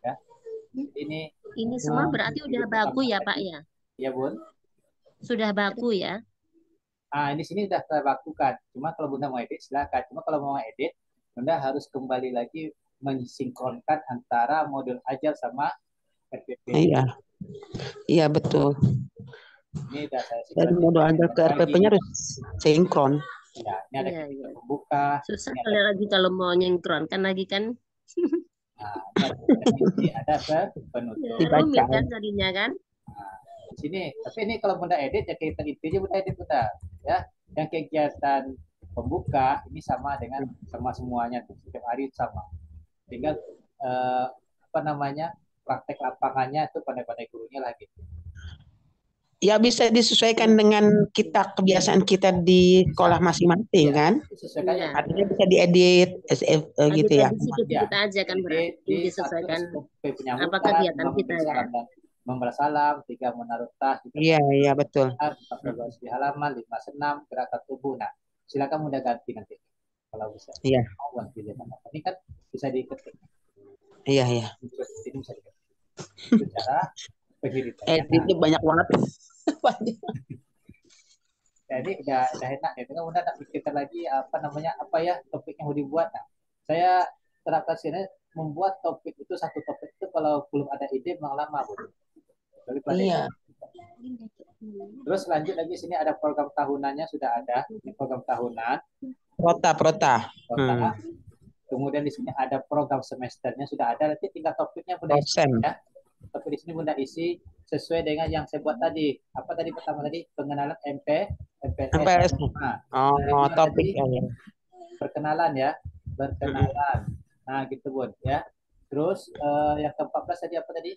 Ya. Ini semua berarti udah baku ya, Pak ya? Iya, Bun. Sudah baku ya? Ini sini sudah terbakukan. Cuma kalau Bunda mau edit, silakan. Cuma kalau mau edit, Bunda harus kembali lagi mensinkronkan antara modul ajar sama RPP. Iya, betul. Ini udah saya Dari sinkronisasi modul Android ke lagi. RPP-nya harus sinkron. Ya, ini ada Iya, ketika iya. pembuka. Susah Ini ada, kali lagi kalau mau nyengkron kan lagi kan ini ada penutup. ya, rumit Dibaca. kan tadinya kan. Nah, di sini, tapi ini kalau Bunda edit ya kita itu aja Bunda edit Bunda. Ya, yang kegiatan pembuka ini sama dengan sama semuanya tuh setiap hari sama. Tinggal apa namanya praktek lapangannya itu pada gurunya lagi. Ya bisa disesuaikan dengan kita kebiasaan kita di sekolah masing-masing Iya, kan. disesuaikan Iya. Artinya bisa diedit gitu ya. Edit kita aja kan berarti di disesuaikan SOP penyambutan, apa kegiatan lima kita memberi ya. salam dan membalas salam, 3 menaruh tas, Iya, iya betul. 4 berbaris di halaman, 5 senam, gerakan tubuh. Nah, silakan mudah ganti nanti kalau bisa. Iya. Mau ganti aja. Ini kan bisa diketik. Iya, iya. Ini bisa diketik. Itu cara pengiritannya. Editnya banyak banget. Jadi udah enak ya. Dengan udah tak pikirkan lagi apa namanya apa ya topik yang mau dibuat. Nah, saya terapkan sini membuat topik itu satu topik itu kalau belum ada ide memang lama Bu. Iya. Terus lanjut lagi sini ada program tahunannya sudah ada. Ini program tahunan. Prota. Kemudian di sini ada program semesternya sudah ada. Nanti tinggal topiknya Bunda isi ya. Tapi di sini Bunda isi sesuai dengan yang saya buat tadi. Apa tadi pertama tadi pengenalan MPS. Nah, topik ya. Perkenalan ya, berkenalan. Nah gitu Bun ya. Terus yang ke-14 tadi apa tadi?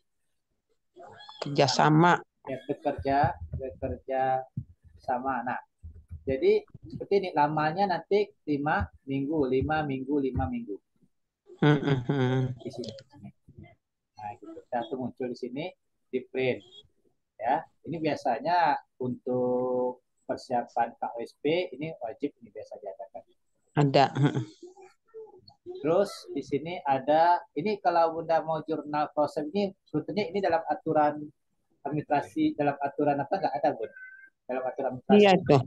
Kerjasama. Ya, bekerja sama. Nah, jadi seperti ini lamanya nanti 5 minggu. Di sini. Nah, gitu. Satu muncul di sini di print. Ya, ini biasanya untuk persiapan KOSP ini wajib ini biasa diadakan. Ada. Terus di sini ada ini kalau Bunda mau jurnal proses ini sebetulnya ini dalam aturan administrasi dalam aturan apa nggak ada Bun? Dalam aturan administrasi. Iya tuh.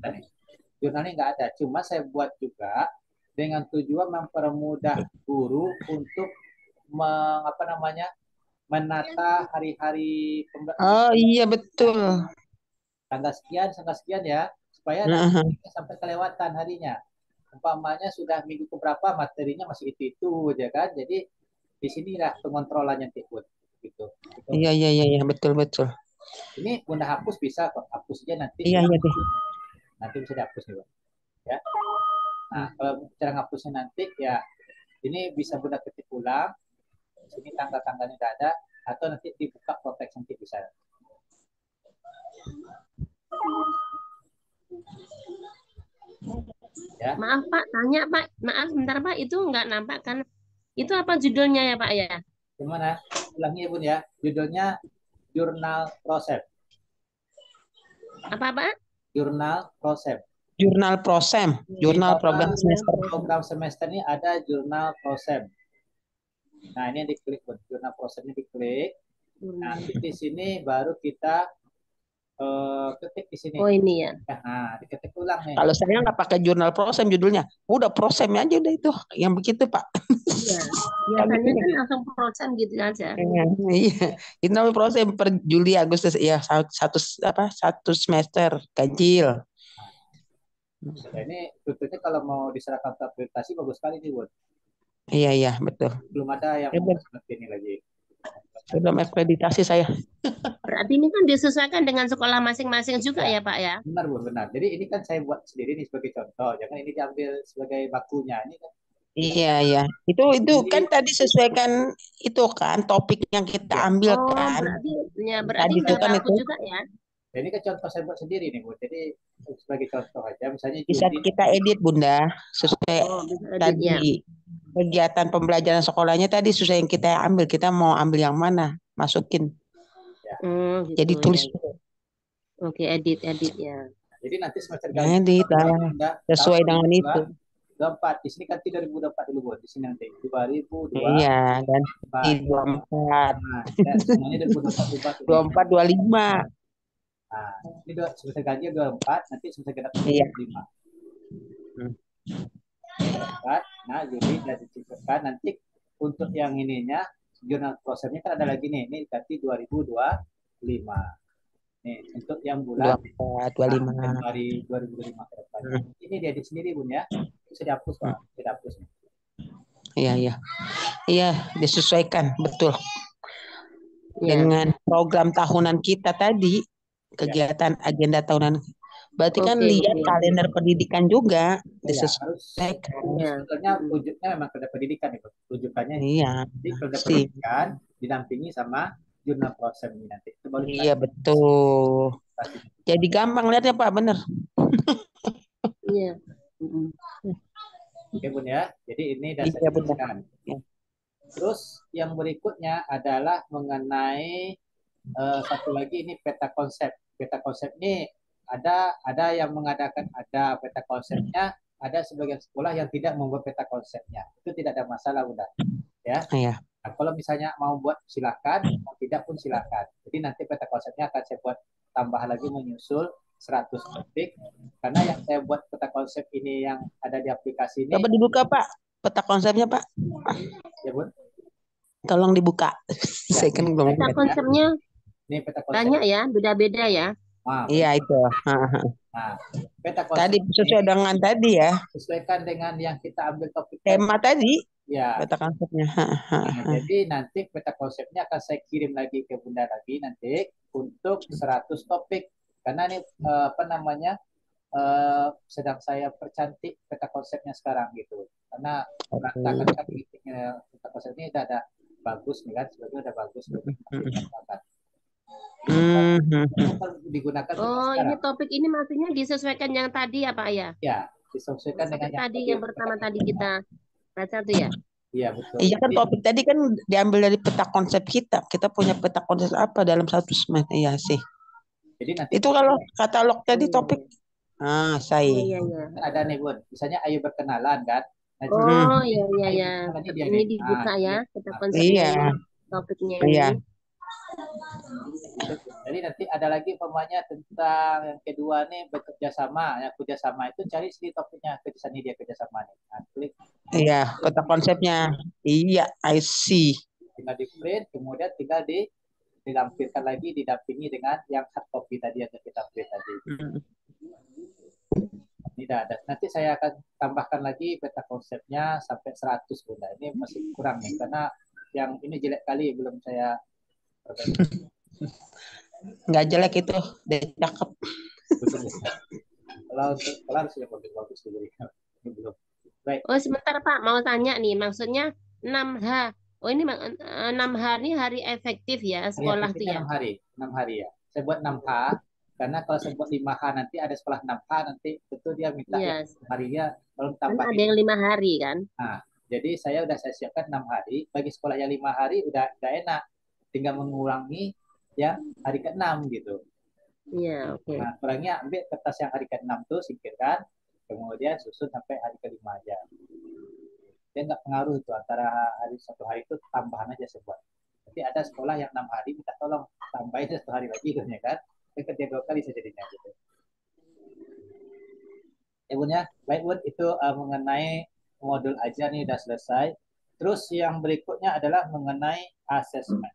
Jurnalnya nggak ada. Cuma saya buat juga dengan tujuan mempermudah guru untuk menata hari-hari pembelajaran. Oh iya betul. Tanggal sekian ya supaya sampai kelewatan harinya. Umpamanya sudah minggu keberapa materinya masih itu aja kan. Jadi di sinilah pengontrolannya Bun. Gitu. Iya betul. Ini Bunda hapus bisa kok. Hapus aja nanti. Iya. Nanti bisa dihapus nih Bun. Ya. Nah, kalau cara ngapusnya nanti ya ini bisa Bunda ketik ulang. Sini tanggal-tanggalnya tidak ada atau nanti dibuka konteks nanti bisa. Ya. Maaf Pak, tanya Pak. Maaf sebentar Pak, itu nggak nampak kan? Itu apa judulnya ya Pak ya? Gimana? Ulangi ya Bun ya. Judulnya Jurnal Proses. Apa Pak? Jurnal Proses. Jurnal Prosem, jurnal program semester. Program semester ini ada jurnal Prosem. Nah, ini diklik Bun. Jurnal Prosem ini diklik. Nah, di sini baru kita ketik di sini. Oh ini ya. Nah, diketik ulang nih. Kalau saya nggak pakai jurnal Prosem judulnya, udah Prosem aja udah itu, yang begitu Pak. Iya. Biasanya kan langsung Prosem gitu aja. Iya, itu namanya Prosem per Juli Agustus ya satu semester ganjil. Nah, ini sebetulnya kalau mau diserahkan ke akreditasi bagus sekali nih Bun. Iya betul. Belum ada yang seperti ini lagi. Belum akreditasi saya. Berarti ini kan disesuaikan dengan sekolah masing-masing juga ya Pak ya? Benar Bu, benar. Jadi ini kan saya buat sendiri nih sebagai contoh. Jangan ini diambil sebagai bakunya. Ini kan. Iya. Itu kan tadi sesuaikan itu kan topik yang kita ambil kan. Berarti nggak baku juga ya? Ini kan contoh saya buat sendiri nih Bu. Jadi sebagai contoh aja. Misalnya bisa kita edit Bunda sesuai tadi. Ya. Kegiatan pembelajaran sekolahnya tadi sesuai yang kita ambil, kita mau ambil yang mana, masukin. Ya. Gitu, jadi tulis. Ya. Oke, edit ya. Jadi nanti semester edit sesuai dengan itu. 24 di sini kan 2024 dulu Bu. Di sini nanti 2002. Iya, dan 24. Nah, semuanya 2024. 24 25. Nah, ini semester ganjil 24, nanti semester genap 25. Nah, jadi sudah diciptakan nanti untuk yang ininya jurnal prosesnya kan ada lagi nih, ini ganti 2025. Nih, untuk yang bulan 24, 25. Januari 2025 ke depannya. Ini dia di sendiri Bun ya. Bisa dihapus Pak, bisa dihapus. Iya, iya. Iya, disesuaikan betul Ya. dengan program tahunan kita tadi, kegiatan agenda tahunan. Berarti kan Oke, lihat oke. kalender pendidikan juga Ya, harus disesuaikan. Ya. sebetulnya wujudnya memang kerja pendidikan itu. Rujukannya Iya, jadi kerja sih. pendidikan didampingi sama jurnal proses ini nanti. Itu baru Iya, betul. pastinya. Jadi gampang lihatnya Pak, bener. Iya. Oke Bun ya. Jadi ini sudah saya Iya, benar. jelaskan. Ya. Terus yang berikutnya adalah mengenai satu lagi ini peta konsep. Peta konsep ini ada yang mengadakan ada peta konsepnya, ada sebagian sekolah yang tidak membuat peta konsepnya. Itu tidak ada masalah udah ya. Iya. Nah, kalau misalnya mau buat silakan, mau tidak pun silakan. Jadi nanti peta konsepnya akan saya buat tambah lagi menyusul 100 topik. Karena yang saya buat peta konsep ini yang ada di aplikasi ini, Coba dibuka Pak, peta konsepnya Pak. ya Bun. Tolong dibuka. Saya kan belum Peta lihat. konsepnya Ini peta konsep. banyak ya, beda-beda ya. Nah, Iya itu. nah, peta konsep Tadi sesuai dengan tadi ya, sesuaikan dengan yang kita ambil topik tema tadi, ya. peta konsepnya. Nah, jadi nanti peta konsepnya akan saya kirim lagi ke Bunda lagi nanti untuk 100 topik. Karena ini apa namanya sedang saya percantik peta konsepnya sekarang gitu. Karena berantakan kan peta konsep ini udah ada bagus nih kan, sebetulnya udah bagus. Digunakan Oh, ini topik ini maksudnya disesuaikan yang tadi ya Pak ya? Ya, disesuaikan dengan yang tadi yang pertama tadi kita baca tuh ya? Iya betul. Iya kan topik tadi kan diambil dari peta konsep kita. Kita punya peta konsep apa dalam satu semester? Iya sih. Jadi nanti itu kalau katalog tadi topik. Saya. Iya, iya. Ada nih Bun. Misalnya ayo berkenalan kan. Nah, oh iya iya ya. Ini Ini dibuka ya peta konsepnya. Iya. Topiknya Iya. ini. Jadi nanti ada lagi umpamanya tentang yang kedua nih bekerja sama. Yang kerjasama itu cari sendiri topiknya. Kerjasama dia kerjasama nih. Nah, klik. Iya, peta konsepnya. Iya, I see. Tinggal di print, kemudian tinggal dilampirkan lagi, didampingi dengan yang hard copy tadi yang kita print tadi. Tidak ada. Nanti saya akan tambahkan lagi peta konsepnya sampai 100 Bunda. Ini masih kurang nih karena yang ini jelek kali belum saya perbaiki. Nggak jelek itu, udah cakep. Kalau untuk kelar sudah bagus dulu. Ini belum. Baik. Oh sebentar Pak, mau tanya nih, maksudnya 6H. Oh ini 6H ini hari efektif ya sekolah tuh ya? 6 hari, 6 hari ya. Saya buat 6H karena kalau saya buat 5H nanti ada sekolah 6H nanti tentu dia minta harinya belum tambah. Kan ada yang 5 hari kan? Nah, jadi saya siapkan 6 hari. Bagi sekolah yang 5 hari udah enak. Tinggal mengurangi yang hari ke-6 gitu. Iya, oke. Nah, kurangnya ambil kertas yang hari ke-6 tuh singkirkan, kemudian susun sampai hari ke-5 aja. Dia nggak pengaruh itu antara hari satu hari itu tambahan aja sebuah. Tapi ada sekolah yang 6 hari minta tolong tambahin 1 hari lagi ya kan. Dia kerja 2 kali sejadinya gitu. Ya Bun ya. Baik Bun, itu mengenai modul ajar nih udah selesai. Terus yang berikutnya adalah mengenai asesmen.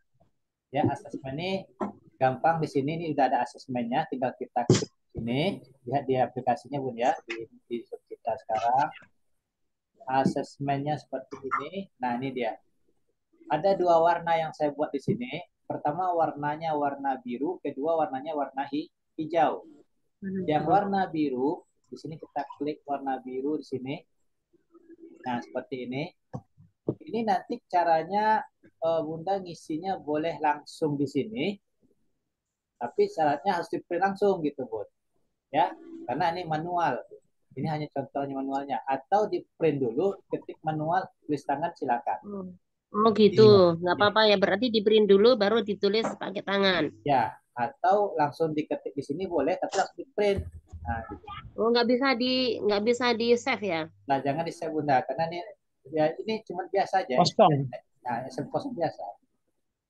Ya, asesmen ini gampang di sini nih udah ada asesmennya, tinggal kita klik sini, lihat di aplikasinya Bun ya, di kita sekarang. Asesmennya seperti ini. Nah, ini dia. Ada 2 warna yang saya buat di sini. Pertama warnanya warna biru, kedua warnanya warna hijau. Yang warna biru, di sini kita klik warna biru di sini. Nah, seperti ini. Ini nanti caranya Bunda ngisinya boleh langsung di sini. Tapi syaratnya harus di-print langsung gitu, Bun. Ya, karena ini manual. Ini hanya contohnya manualnya. Atau di-print dulu, ketik manual, tulis tangan silakan. Oh gitu, nggak apa-apa ya. Berarti di-print dulu, baru ditulis pakai tangan. Ya, atau langsung diketik di sini boleh, tapi langsung di-print. Nah, gitu. Oh nggak bisa di save ya? Nah, jangan di save Bunda, karena ini cuma biasa aja. Kosong. Nah, kosong biasa.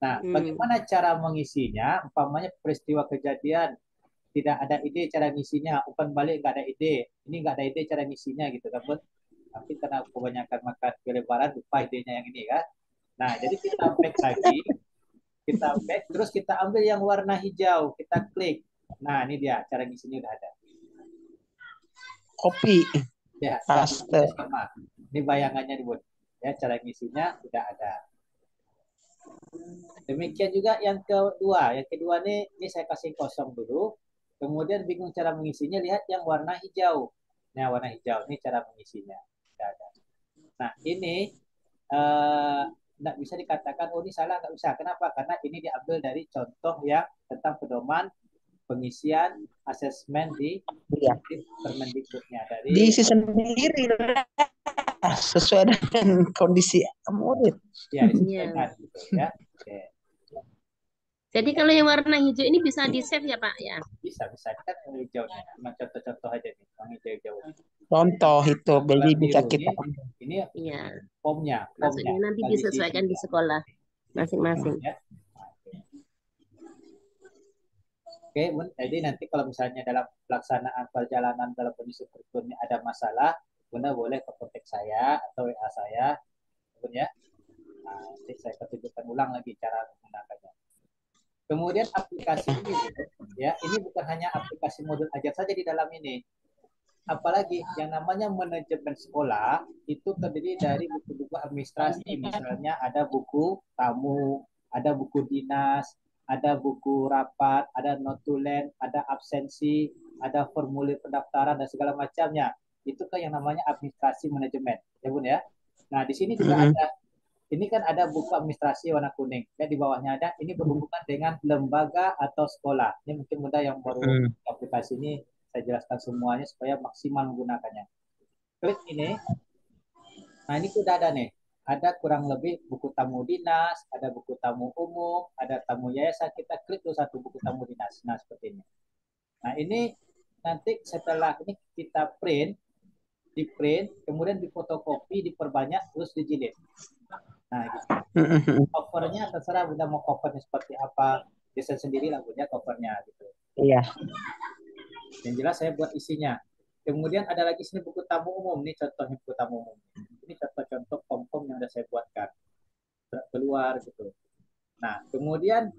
Nah, bagaimana cara mengisinya? Umpamanya peristiwa kejadian, tidak ada ide cara ngisinya, umpan balik nggak ada ide, ini nggak ada ide cara ngisinya gitu kan, Bun. Tapi karena kebanyakan makan kelebaran, lupa idenya yang ini kan. Nah, jadi kita back lagi, terus kita ambil yang warna hijau, kita klik. Nah, ini dia cara ngisinya udah ada. Kopi, Ya, paste. sama. Ini bayangannya di Bun. Ya, cara ngisinya udah ada. Demikian juga yang kedua. Yang kedua ini saya kasih kosong dulu. Kemudian bingung cara mengisinya, lihat yang warna hijau. Nah, warna hijau ini cara mengisinya. Udah ada. Nah, ini nggak bisa dikatakan, oh ini salah, nggak bisa. Kenapa? Karena ini diambil dari contoh yang tentang pedoman pengisian asesmen di Iya. Permendikbudnya dari Diisi sendiri lah, sesuai dengan kondisi murid. ya Iya. disesuaikan gitu ya. Oke. Jadi kalau yang warna hijau ini bisa di-save ya Pak ya? Bisa ini kan yang hijaunya. Cuma contoh-contoh aja nih, yang hijau-hijau. Contoh itu, Nah, kalau jadi yang bisa biru kita. ini Iya. formnya. Maksudnya nanti Tinggal diisi disesuaikan di sekolah masing-masing. ya. Oke, Bun. Jadi nanti kalau misalnya dalam pelaksanaan perjalanan dalam kondisi kurikulumnya ada masalah, Bunda boleh ke kontak saya atau WA saya, Bun ya. Nah, nanti saya tunjukkan ulang lagi cara menggunakannya. Kemudian aplikasi ini, ya, ini bukan hanya aplikasi modul ajar saja di dalam ini. Apalagi yang namanya manajemen sekolah itu terdiri dari buku-buku administrasi, misalnya ada buku tamu, ada buku dinas, ada buku rapat, ada notulen, ada absensi, ada formulir pendaftaran dan segala macamnya. Itu kan yang namanya administrasi manajemen, ya Bun ya. Nah, di sini juga ada, ini kan ada buku administrasi warna kuning. Dan di bawahnya ada, ini berhubungan dengan lembaga atau sekolah. Ini mungkin Bunda yang baru aplikasi ini, saya jelaskan semuanya supaya maksimal menggunakannya. Klik ini. Nah, ini sudah ada nih. Ada kurang lebih buku tamu dinas, ada buku tamu umum, ada tamu yayasan. Kita klik tuh satu buku tamu dinas. Nah, seperti ini. Nah, ini nanti setelah ini kita print, di print, kemudian difotokopi, diperbanyak, terus dijilid. Nah, gitu. Covernya terserah Bunda mau covernya seperti apa, desain sendiri lah Bunda covernya gitu. Iya. Yang jelas saya buat isinya. Kemudian ada lagi sini buku tamu umum, nih contohnya buku tamu umum. Ini contoh-contoh form-form yang sudah saya buatkan keluar gitu. Nah, kemudian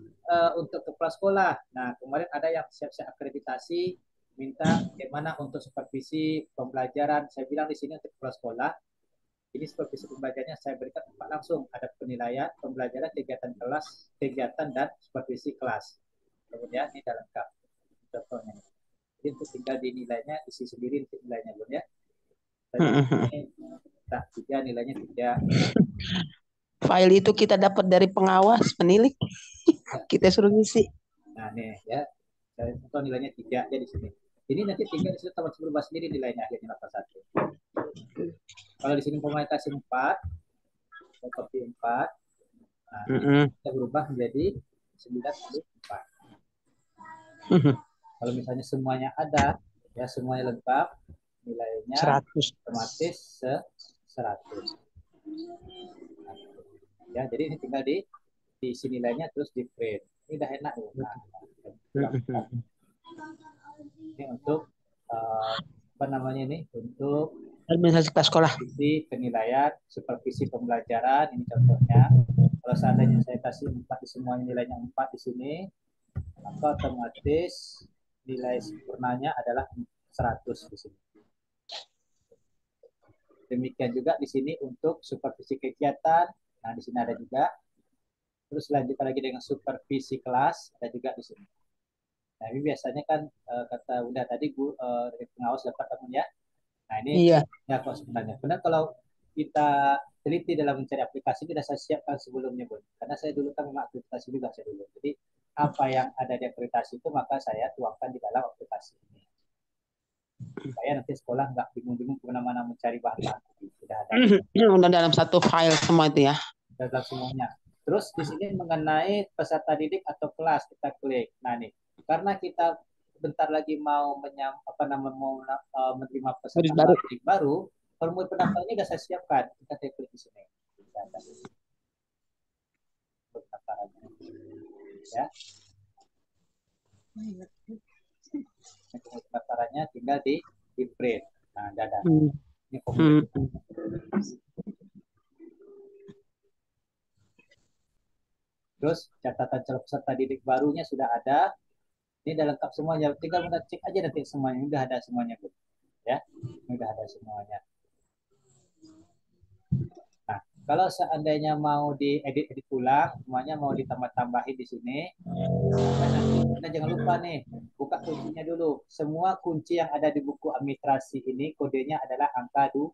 untuk kepala sekolah. Nah, kemarin ada yang siap-siap akreditasi, minta bagaimana untuk supervisi pembelajaran. Saya bilang di sini untuk kepala sekolah, ini supervisi pembelajarannya saya berikan tempat langsung. Ada penilaian, pembelajaran, kegiatan kelas, kegiatan dan supervisi kelas. Kemudian ini sudah lengkap contohnya. Jadi untuk tinggal dinilainya, isi sendiri untuk nilainya Bun ya. Nah, 3 nilainya 3. File itu kita dapat dari pengawas, penilik. Kita suruh ngisi. Nah, nih ya. Saya contoh nilainya 3 aja di sini. Ini nanti tinggal di situ tambah berubah sendiri nilainya akhirnya 81. Kalau di sini formalitas 4, kopi 4. Nah, kita berubah menjadi 94. Kalau misalnya semuanya ada, ya semuanya lengkap, nilainya 100. otomatis 100. Ya, jadi ini tinggal diisi nilainya terus di print. Ini udah enak loh. Nah, ini untuk apa namanya ini? Untuk administrasi kelas sekolah. Penilaian, supervisi pembelajaran, ini contohnya. Kalau seandainya saya kasih 4 di semuanya, nilainya 4 di sini, maka otomatis nilai sempurnanya adalah 100 di sini. Demikian juga di sini untuk supervisi kegiatan. Nah, di sini ada juga. Terus lanjut lagi dengan supervisi kelas, ada juga di sini. Nah, ini biasanya kan kata udah tadi Bu dari pengawas dapat teman ya. Nah, ini ya kok sebenarnya. Benar kalau kita teliti dalam mencari aplikasi, kita saya siapkan sebelumnya, Bun. Karena saya dulu kan memang akreditasi juga saya dulu. Jadi apa yang ada di akreditasi itu maka saya tuangkan di dalam aplikasi ini. Supaya nanti sekolah nggak bingung-bingung kemana-mana mencari bahan-bahan. Sudah ada. Udah dalam satu file semua itu ya. Dalam semuanya. Terus di sini mengenai peserta didik atau kelas kita klik. Nah nih, karena kita bentar lagi mau menerima peserta didik baru, formulir pendaftaran ini sudah saya siapkan. Kita klik di sini. Pendaftarannya. Ya. Pendaftarannya tinggal di print. Nah, ada. Ini formulir. Terus catatan calon peserta didik barunya sudah ada. Ini udah lengkap semuanya. Tinggal Bunda cek aja nanti semuanya. Udah ada semuanya, Bu. Ya, udah ada semuanya. Nah, kalau seandainya mau diedit-edit ulang, semuanya mau ditambah-tambahin di sini, maka nanti Bunda jangan lupa nih, buka kuncinya dulu. Semua kunci yang ada di buku administrasi ini kodenya adalah angka 2.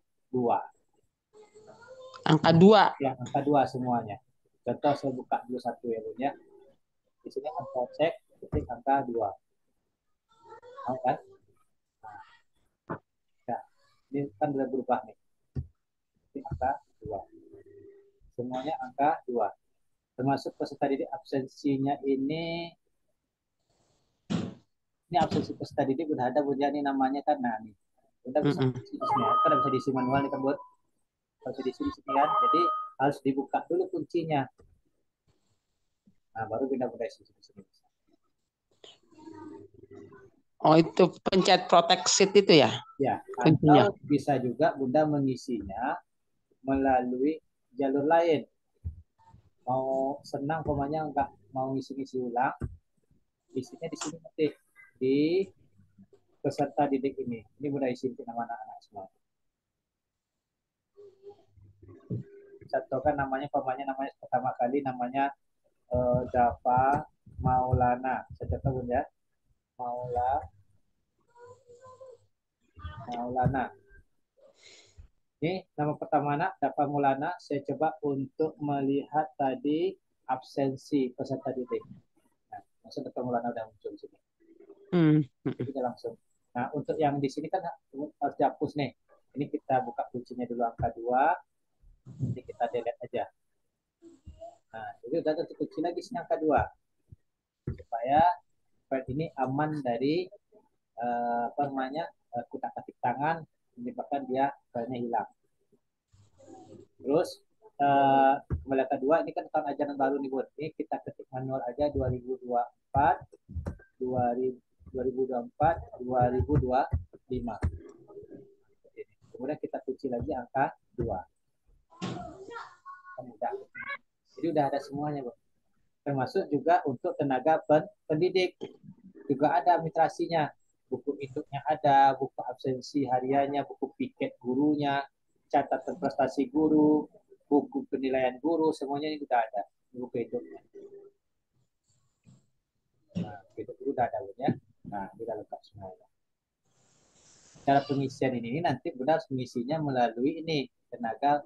Angka 2. Ya, angka 2 semuanya. Contoh saya buka dulu satu ya, Bu ya. Di sini angka cek ketik angka 2. Mau kan? Nah, ini kan sudah berubah nih. Ketik angka 2. Semuanya angka 2. Termasuk peserta didik absensinya ini absensi peserta didik udah ada Bu ya, nih namanya kan. Nah, nih. Udah bisa Mm-mm. di sini ya. Kan bisa diisi manual nih kan, Bu. Bisa diisi di sini kan. Jadi harus dibuka dulu kuncinya. Nah, baru benda-benda isi di sini. Oh, itu pencet protect sheet itu ya Ya, kuncinya. atau bisa juga Bunda mengisinya melalui jalur lain. Mau senang pokoknya nggak mau ngisi-ngisi ulang, isinya di sini nanti di peserta didik ini. Ini Bunda isi nama anak-anak semua. Contohkan namanya, namanya pertama kali namanya Dava Maulana. Saya contoh Bunda ya. Maulana. Ini nama pertama anak, Dava Maulana. Saya coba untuk melihat tadi absensi peserta didik. Nah, langsung Dava Maulana udah muncul di sini. Kita langsung. Nah, untuk yang di sini kan harus dihapus nih. Ini kita buka kuncinya dulu angka 2. Nanti kita delete aja. Nah, jadi udah terkunci lagi sini angka 2. Supaya file ini aman dari kutak-katik tangan menyebabkan dia filenya hilang. Terus kembali ke 2, ini kan tahun ajaran baru nih, Bu. Ini kita ketik manual aja 2024 2025. Kemudian kita kunci lagi angka 2. Mudah. Jadi udah ada semuanya, Bu. Termasuk juga untuk tenaga pendidik. Juga ada administrasinya. Buku induknya ada, buku absensi hariannya, buku piket gurunya, catatan prestasi guru, buku penilaian guru, semuanya ini sudah ada. Buku induknya. Nah, itu udah ada, Bu ya. Nah, sudah lengkap semuanya. Cara pengisian ini nanti Bunda harus mengisinya melalui ini tenaga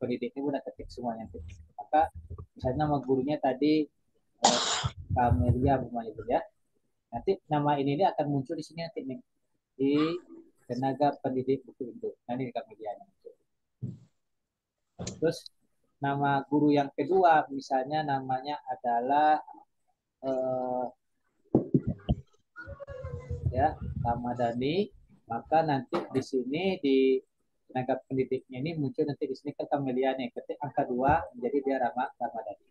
pendidik ini Bunda ketik semuanya. Maka misalnya nama gurunya tadi Kamelia namanya itu ya. Nanti nama ini akan muncul di sini nanti nih di tenaga pendidik buku induk. Nanti di Kamelia muncul. Terus nama guru yang kedua misalnya namanya adalah Ramadhani, maka nanti di sini di tenaga pendidiknya ini muncul nanti di sini ke Kamelia nih, ketik angka 2 menjadi dia Ramadhani.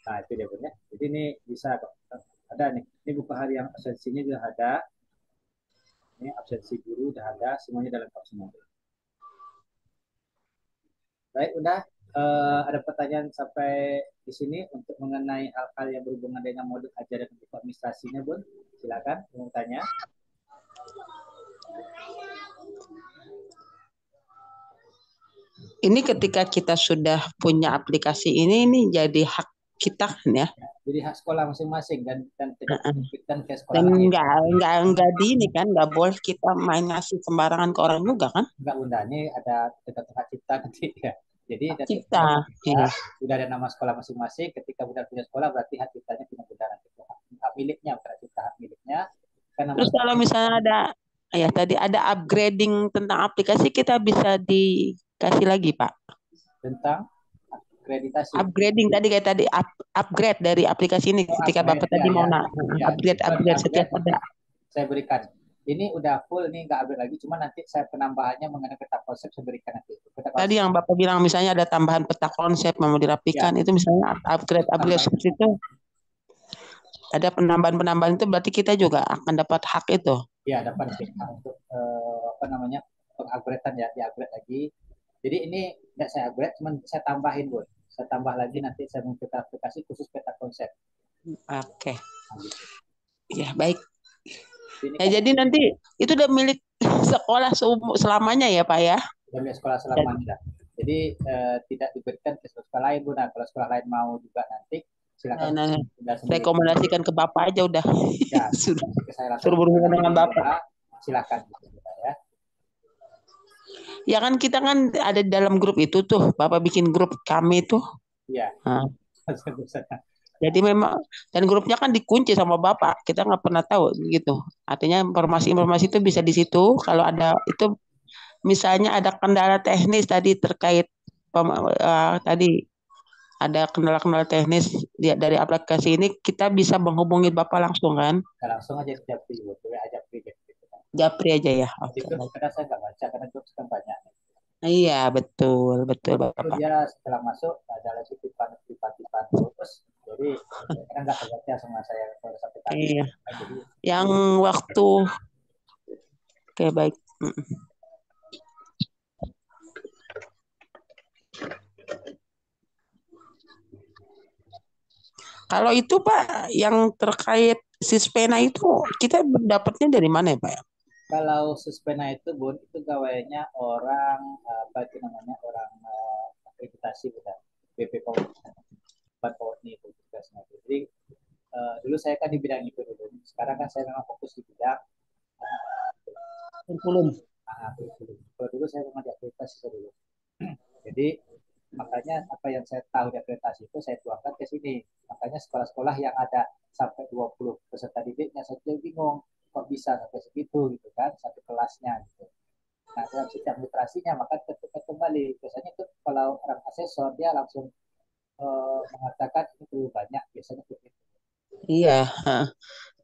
Nah, itu dia punya. Jadi ini bisa ada nih. Ini buku hari yang absensinya sudah ada. Ini absensi guru sudah ada, semuanya dalam lengkap semua. Baik, udah ada pertanyaan sampai di sini untuk mengenai hal-hal yang berhubungan dengan modul ajaran untuk administrasinya, Bun. Silakan mau tanya. Ini ketika kita sudah punya aplikasi ini jadi hak kita kan ya. Jadi hak sekolah masing-masing dan tidak diterbitkan ke sekolah dan lain. Enggak di ini kan, nggak boleh kita main ngasih sembarangan ke orang juga kan? Enggak, Bunda, ini ada dekat hak cipta nanti ya. Jadi cipta. Sudah ada nama sekolah masing-masing. Ketika Bunda punya sekolah berarti hak ciptanya punya Bunda nanti. Hak miliknya, bukan cipta, hak miliknya. Terus kalau misalnya ada upgrading tentang aplikasi, kita bisa dikasih lagi, Pak. Tentang akreditasi. Upgrading tadi kayak tadi upgrade dari aplikasi ini ketika Bapak tadi mau upgrade setiap ada. Saya berikan. Ini udah full, ini nggak upgrade lagi, cuma nanti saya penambahannya mengenai peta konsep saya berikan nanti. Tadi yang Bapak bilang misalnya ada tambahan peta konsep mau dirapikan, itu misalnya upgrade seperti itu. Ada penambahan itu berarti kita juga akan dapat hak itu. Ya, dapat hak untuk pengupgradean ya, di-upgrade lagi. Jadi ini tidak saya upgrade, cuma saya tambahin, Bu. Saya tambah lagi nanti saya munculkan aplikasi khusus peta konsep. Oke. Nah, gitu. Ya, baik. Ini Ya, kan jadi nanti itu udah milik sekolah selamanya ya, Pak ya? dari sekolah selamanya. Jadi tidak diberikan ke sekolah lain, Bu. Nah, kalau sekolah lain mau juga nanti silakan Nah, sudah sendiri. rekomendasikan ke Bapak aja udah. Ya, Sudah ke saya langsung. suruh berhubungan dengan Bapak. Silakan gitu, ya. Ya kan kita kan ada di dalam grup itu tuh, Bapak bikin grup kami tuh. Iya. Nah, jadi memang dan grupnya kan dikunci sama Bapak, kita nggak pernah tahu gitu. Artinya informasi-informasi itu bisa di situ. Kalau ada itu misalnya ada kendala teknis tadi terkait tadi ada kendala-kendala teknis dari aplikasi ini, kita bisa menghubungi Bapak langsung kan? Nah, langsung aja ke Japri, Bu. Japri gitu. Japri aja ya. Di grup karena saya nggak baca karena grup sekarang banyak. Iya, betul Itu Bapak. dia setelah masuk ada lagi tipan terus, jadi karena nggak terbaca sama saya kalau sampai tadi. Iya. Jadi Yang waktu oke baik. Kalau itu Pak, yang terkait Sispena itu kita dapatnya dari mana ya Pak? kalau Suspena itu, Bun, itu gawainya orang apa itu namanya, orang akreditasi kita BP Power, itu tugasnya. Jadi dulu saya kan di bidang itu dulu. Sekarang kan saya memang fokus di bidang Kurikulum. kurikulum. Kalau dulu saya memang di akreditasi dulu. Jadi makanya apa yang saya tahu di akreditasi itu saya tuangkan ke sini. Makanya sekolah-sekolah yang ada sampai 20 peserta didiknya saya juga bingung kok bisa sampai segitu gitu kan, satu kelasnya gitu. Nah, dalam setiap literasinya maka ketika kembali biasanya itu kalau orang asesor dia langsung mengatakan ini perlu banyak, biasanya begitu. Iya,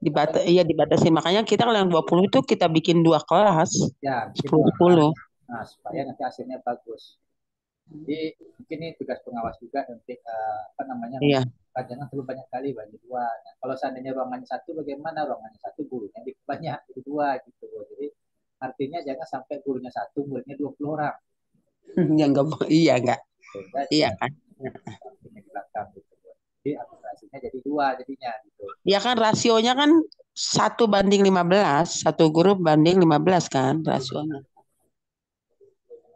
dibatasi. Makanya kita kalau yang 20 itu kita bikin 2 kelas. Ya, 10. Nah, supaya nanti hasilnya bagus. Jadi mungkin ini tugas pengawas juga nanti apa namanya, Iya. jangan terlalu banyak kali, banyak dua. Nah, kalau seandainya ruangannya satu, bagaimana ruangannya satu gurunya banyak, jadi dua gitu. Jadi artinya jangan sampai gurunya satu, muridnya 20 orang. Ya enggak, iya enggak. Sehingga Iya kan. di belakang gitu. Jadi administrasinya jadi dua jadinya gitu. Ya kan rasionya kan 1:15, satu guru banding 15 kan rasionya.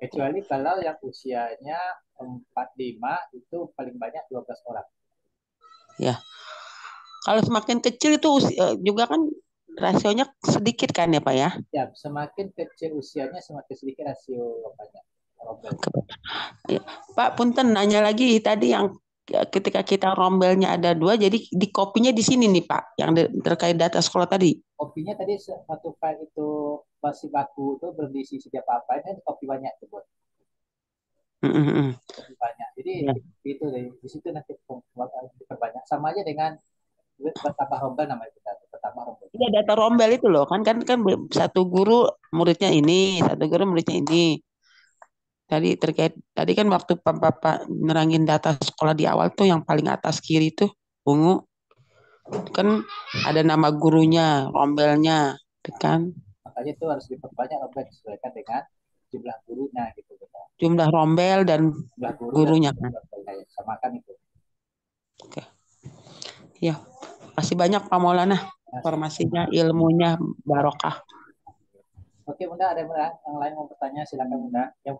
Kecuali kalau yang usianya 45 itu paling banyak 12 orang. Ya. Kalau semakin kecil itu juga kan rasionya sedikit kan ya Pak ya? Ya, semakin kecil usianya semakin sedikit rasio banyak. Ya. Pak, punten nanya lagi tadi yang ketika kita rombelnya ada 2, jadi di kopinya di sini nih Pak, yang terkait data sekolah tadi. Kopinya tadi satu file itu masih baku itu berisi setiap apa ini kopi banyak tuh, Bos. Kopi banyak. Jadi ya. itu di situ nanti diperbanyak. Sama aja dengan bertambah rombel namanya kita, bertambah rombel. Iya, data rombel itu loh, kan satu guru muridnya ini, satu guru muridnya ini. Tadi kan waktu Bapak nerangin data sekolah di awal tuh yang paling atas kiri tuh ungu kan ada nama gurunya, rombelnya, kan? Makanya itu harus diperbanyak rombel disesuaikan dengan jumlah gurunya gitu. Jumlah rombel dan jumlah gurunya kan. Samakan itu. Oke. Ya, masih banyak Pak Maulana informasinya, ilmunya barokah. Oke Bunda, ada yang lain mau bertanya silakan Bunda. Yang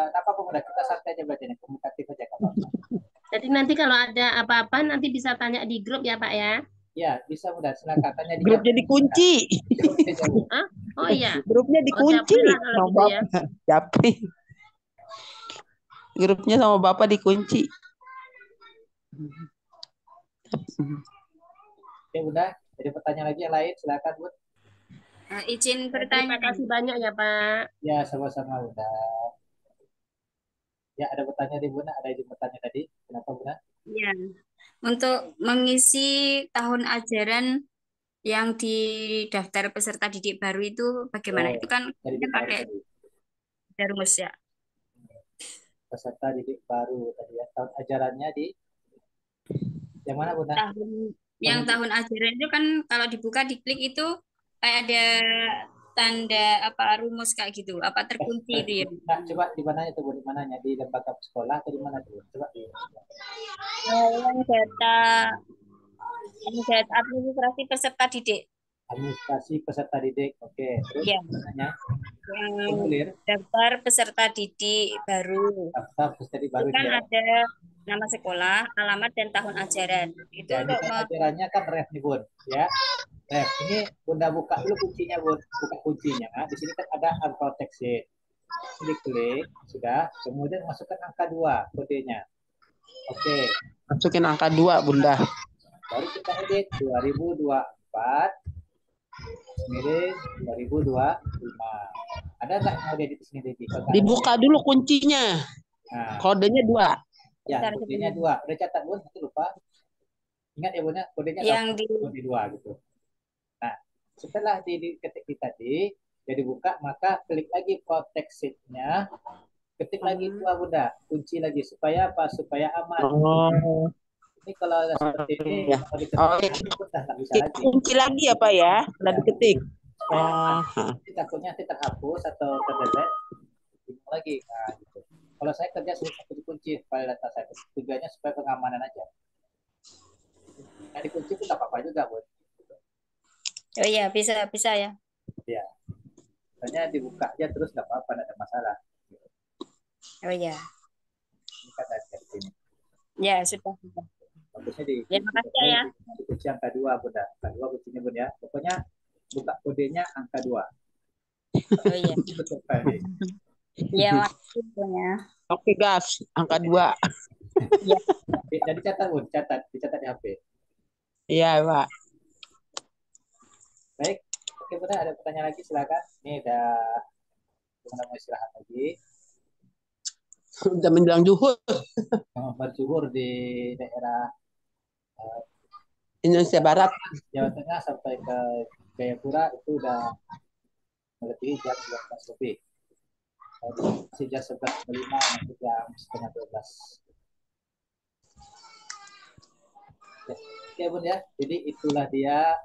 apa Bunda, kita santai aja belajarnya, komunikatif aja kalau. Jadi nanti kalau ada apa-apa nanti bisa tanya di grup ya Pak ya? Ya, bisa Bunda, silakan tanya di grupnya dikunci. Hah? Oh iya. Grupnya dikunci. Kalau gitu ya. Japri. Grupnya sama Bapak dikunci. Oke Bunda, jadi pertanyaan lagi yang lain silakan Bunda. Izin bertanya. Terima kasih banyak ya Pak. Ya, sama-sama Bunda. Ya, ada bertanya di Bunda, ada izin bertanya tadi. Kenapa Bunda? Ya, untuk mengisi tahun ajaran yang di daftar peserta didik baru itu bagaimana? Itu kan pakai rumus ya. Peserta didik baru tadi ya. Tahun ajarannya di yang mana Bunda? Tahun ajaran itu kan kalau dibuka diklik itu kayak ada tanda apa rumus kayak gitu? Apa terkunci itu ya? Nah, coba di mananya tuh, Bu? Di mananya? Di lembaga sekolah atau di mana tuh? Coba di Yang data administrasi peserta didik. administrasi peserta didik. Oke, terus Ya, mananya? yang Formulir daftar peserta didik baru. daftar peserta didik Itu baru kan dia. ada nama sekolah, alamat, dan tahun ajaran. Itu Ya, ini untuk kan ajarannya kan ref nih, Bun. Ya, ref. Ini Bunda buka dulu kuncinya, Bun. Buka kuncinya. Nah, di sini kan ada unprotected. Ini klik, sudah. Kemudian masukkan angka 2 kodenya. Oke, Masukin angka 2, Bunda. baru kita edit 2024 miring 2025. Ada nggak yang mau diedit di sini, Dedi? Kalau nggak ada, Dibuka dulu kuncinya. nah, Kodenya 2. ya Bentar, kodenya sebentar. 2. Udah catat, Bun? Nanti lupa. Ingat ya, Bun, ya? Kodenya Yang satu, di kode 2 gitu. Nah, setelah diketik tadi, jadi buka, maka klik lagi protect sheet-nya, ketik lagi 2, Bunda, kunci lagi supaya apa? Supaya aman. Oh, Ini kalau seperti ini, iya. kalau diketik Oh, lagi, udah nggak bisa lagi. kunci lagi ya, Pak ya? Setelah Ya, diketik. supaya aman. Oh, Nanti takutnya nanti terhapus atau terdelete, bingung lagi. Nah, gitu. Kalau saya kerja satu dikunci file data saya, tujuannya supaya pengamanan aja. Nah, dikunci pun nggak apa-apa juga, Bun. Oh iya, bisa bisa ya. Ya, hanya dibuka aja terus nggak apa-apa, nggak ada masalah. Oh iya. Ini kan ada di sini. Ya, sudah. Bagusnya di Ya, makasih ya. kunci angka 2, Bunda. Angka 2 kuncinya, Bun, ya. Pokoknya buka kodenya angka 2. Oh iya. Betul tadi. Ya, makasih ya. oke, gas. Angka 2. Ya. Jadi catat, Bun, dicatat di HP. Iya, Pak. Baik. Oke, Bunda, ada pertanyaan lagi silakan. Ini udah mau istirahat lagi. Udah menjelang zuhur. Berjuhur di daerah Indonesia Barat. Jawa Tengah sampai ke Jayapura itu udah melebihi jam 11 lebih. Masih jam 11.05, nanti jam setengah 12. Oke, Bun, ya. Jadi itulah dia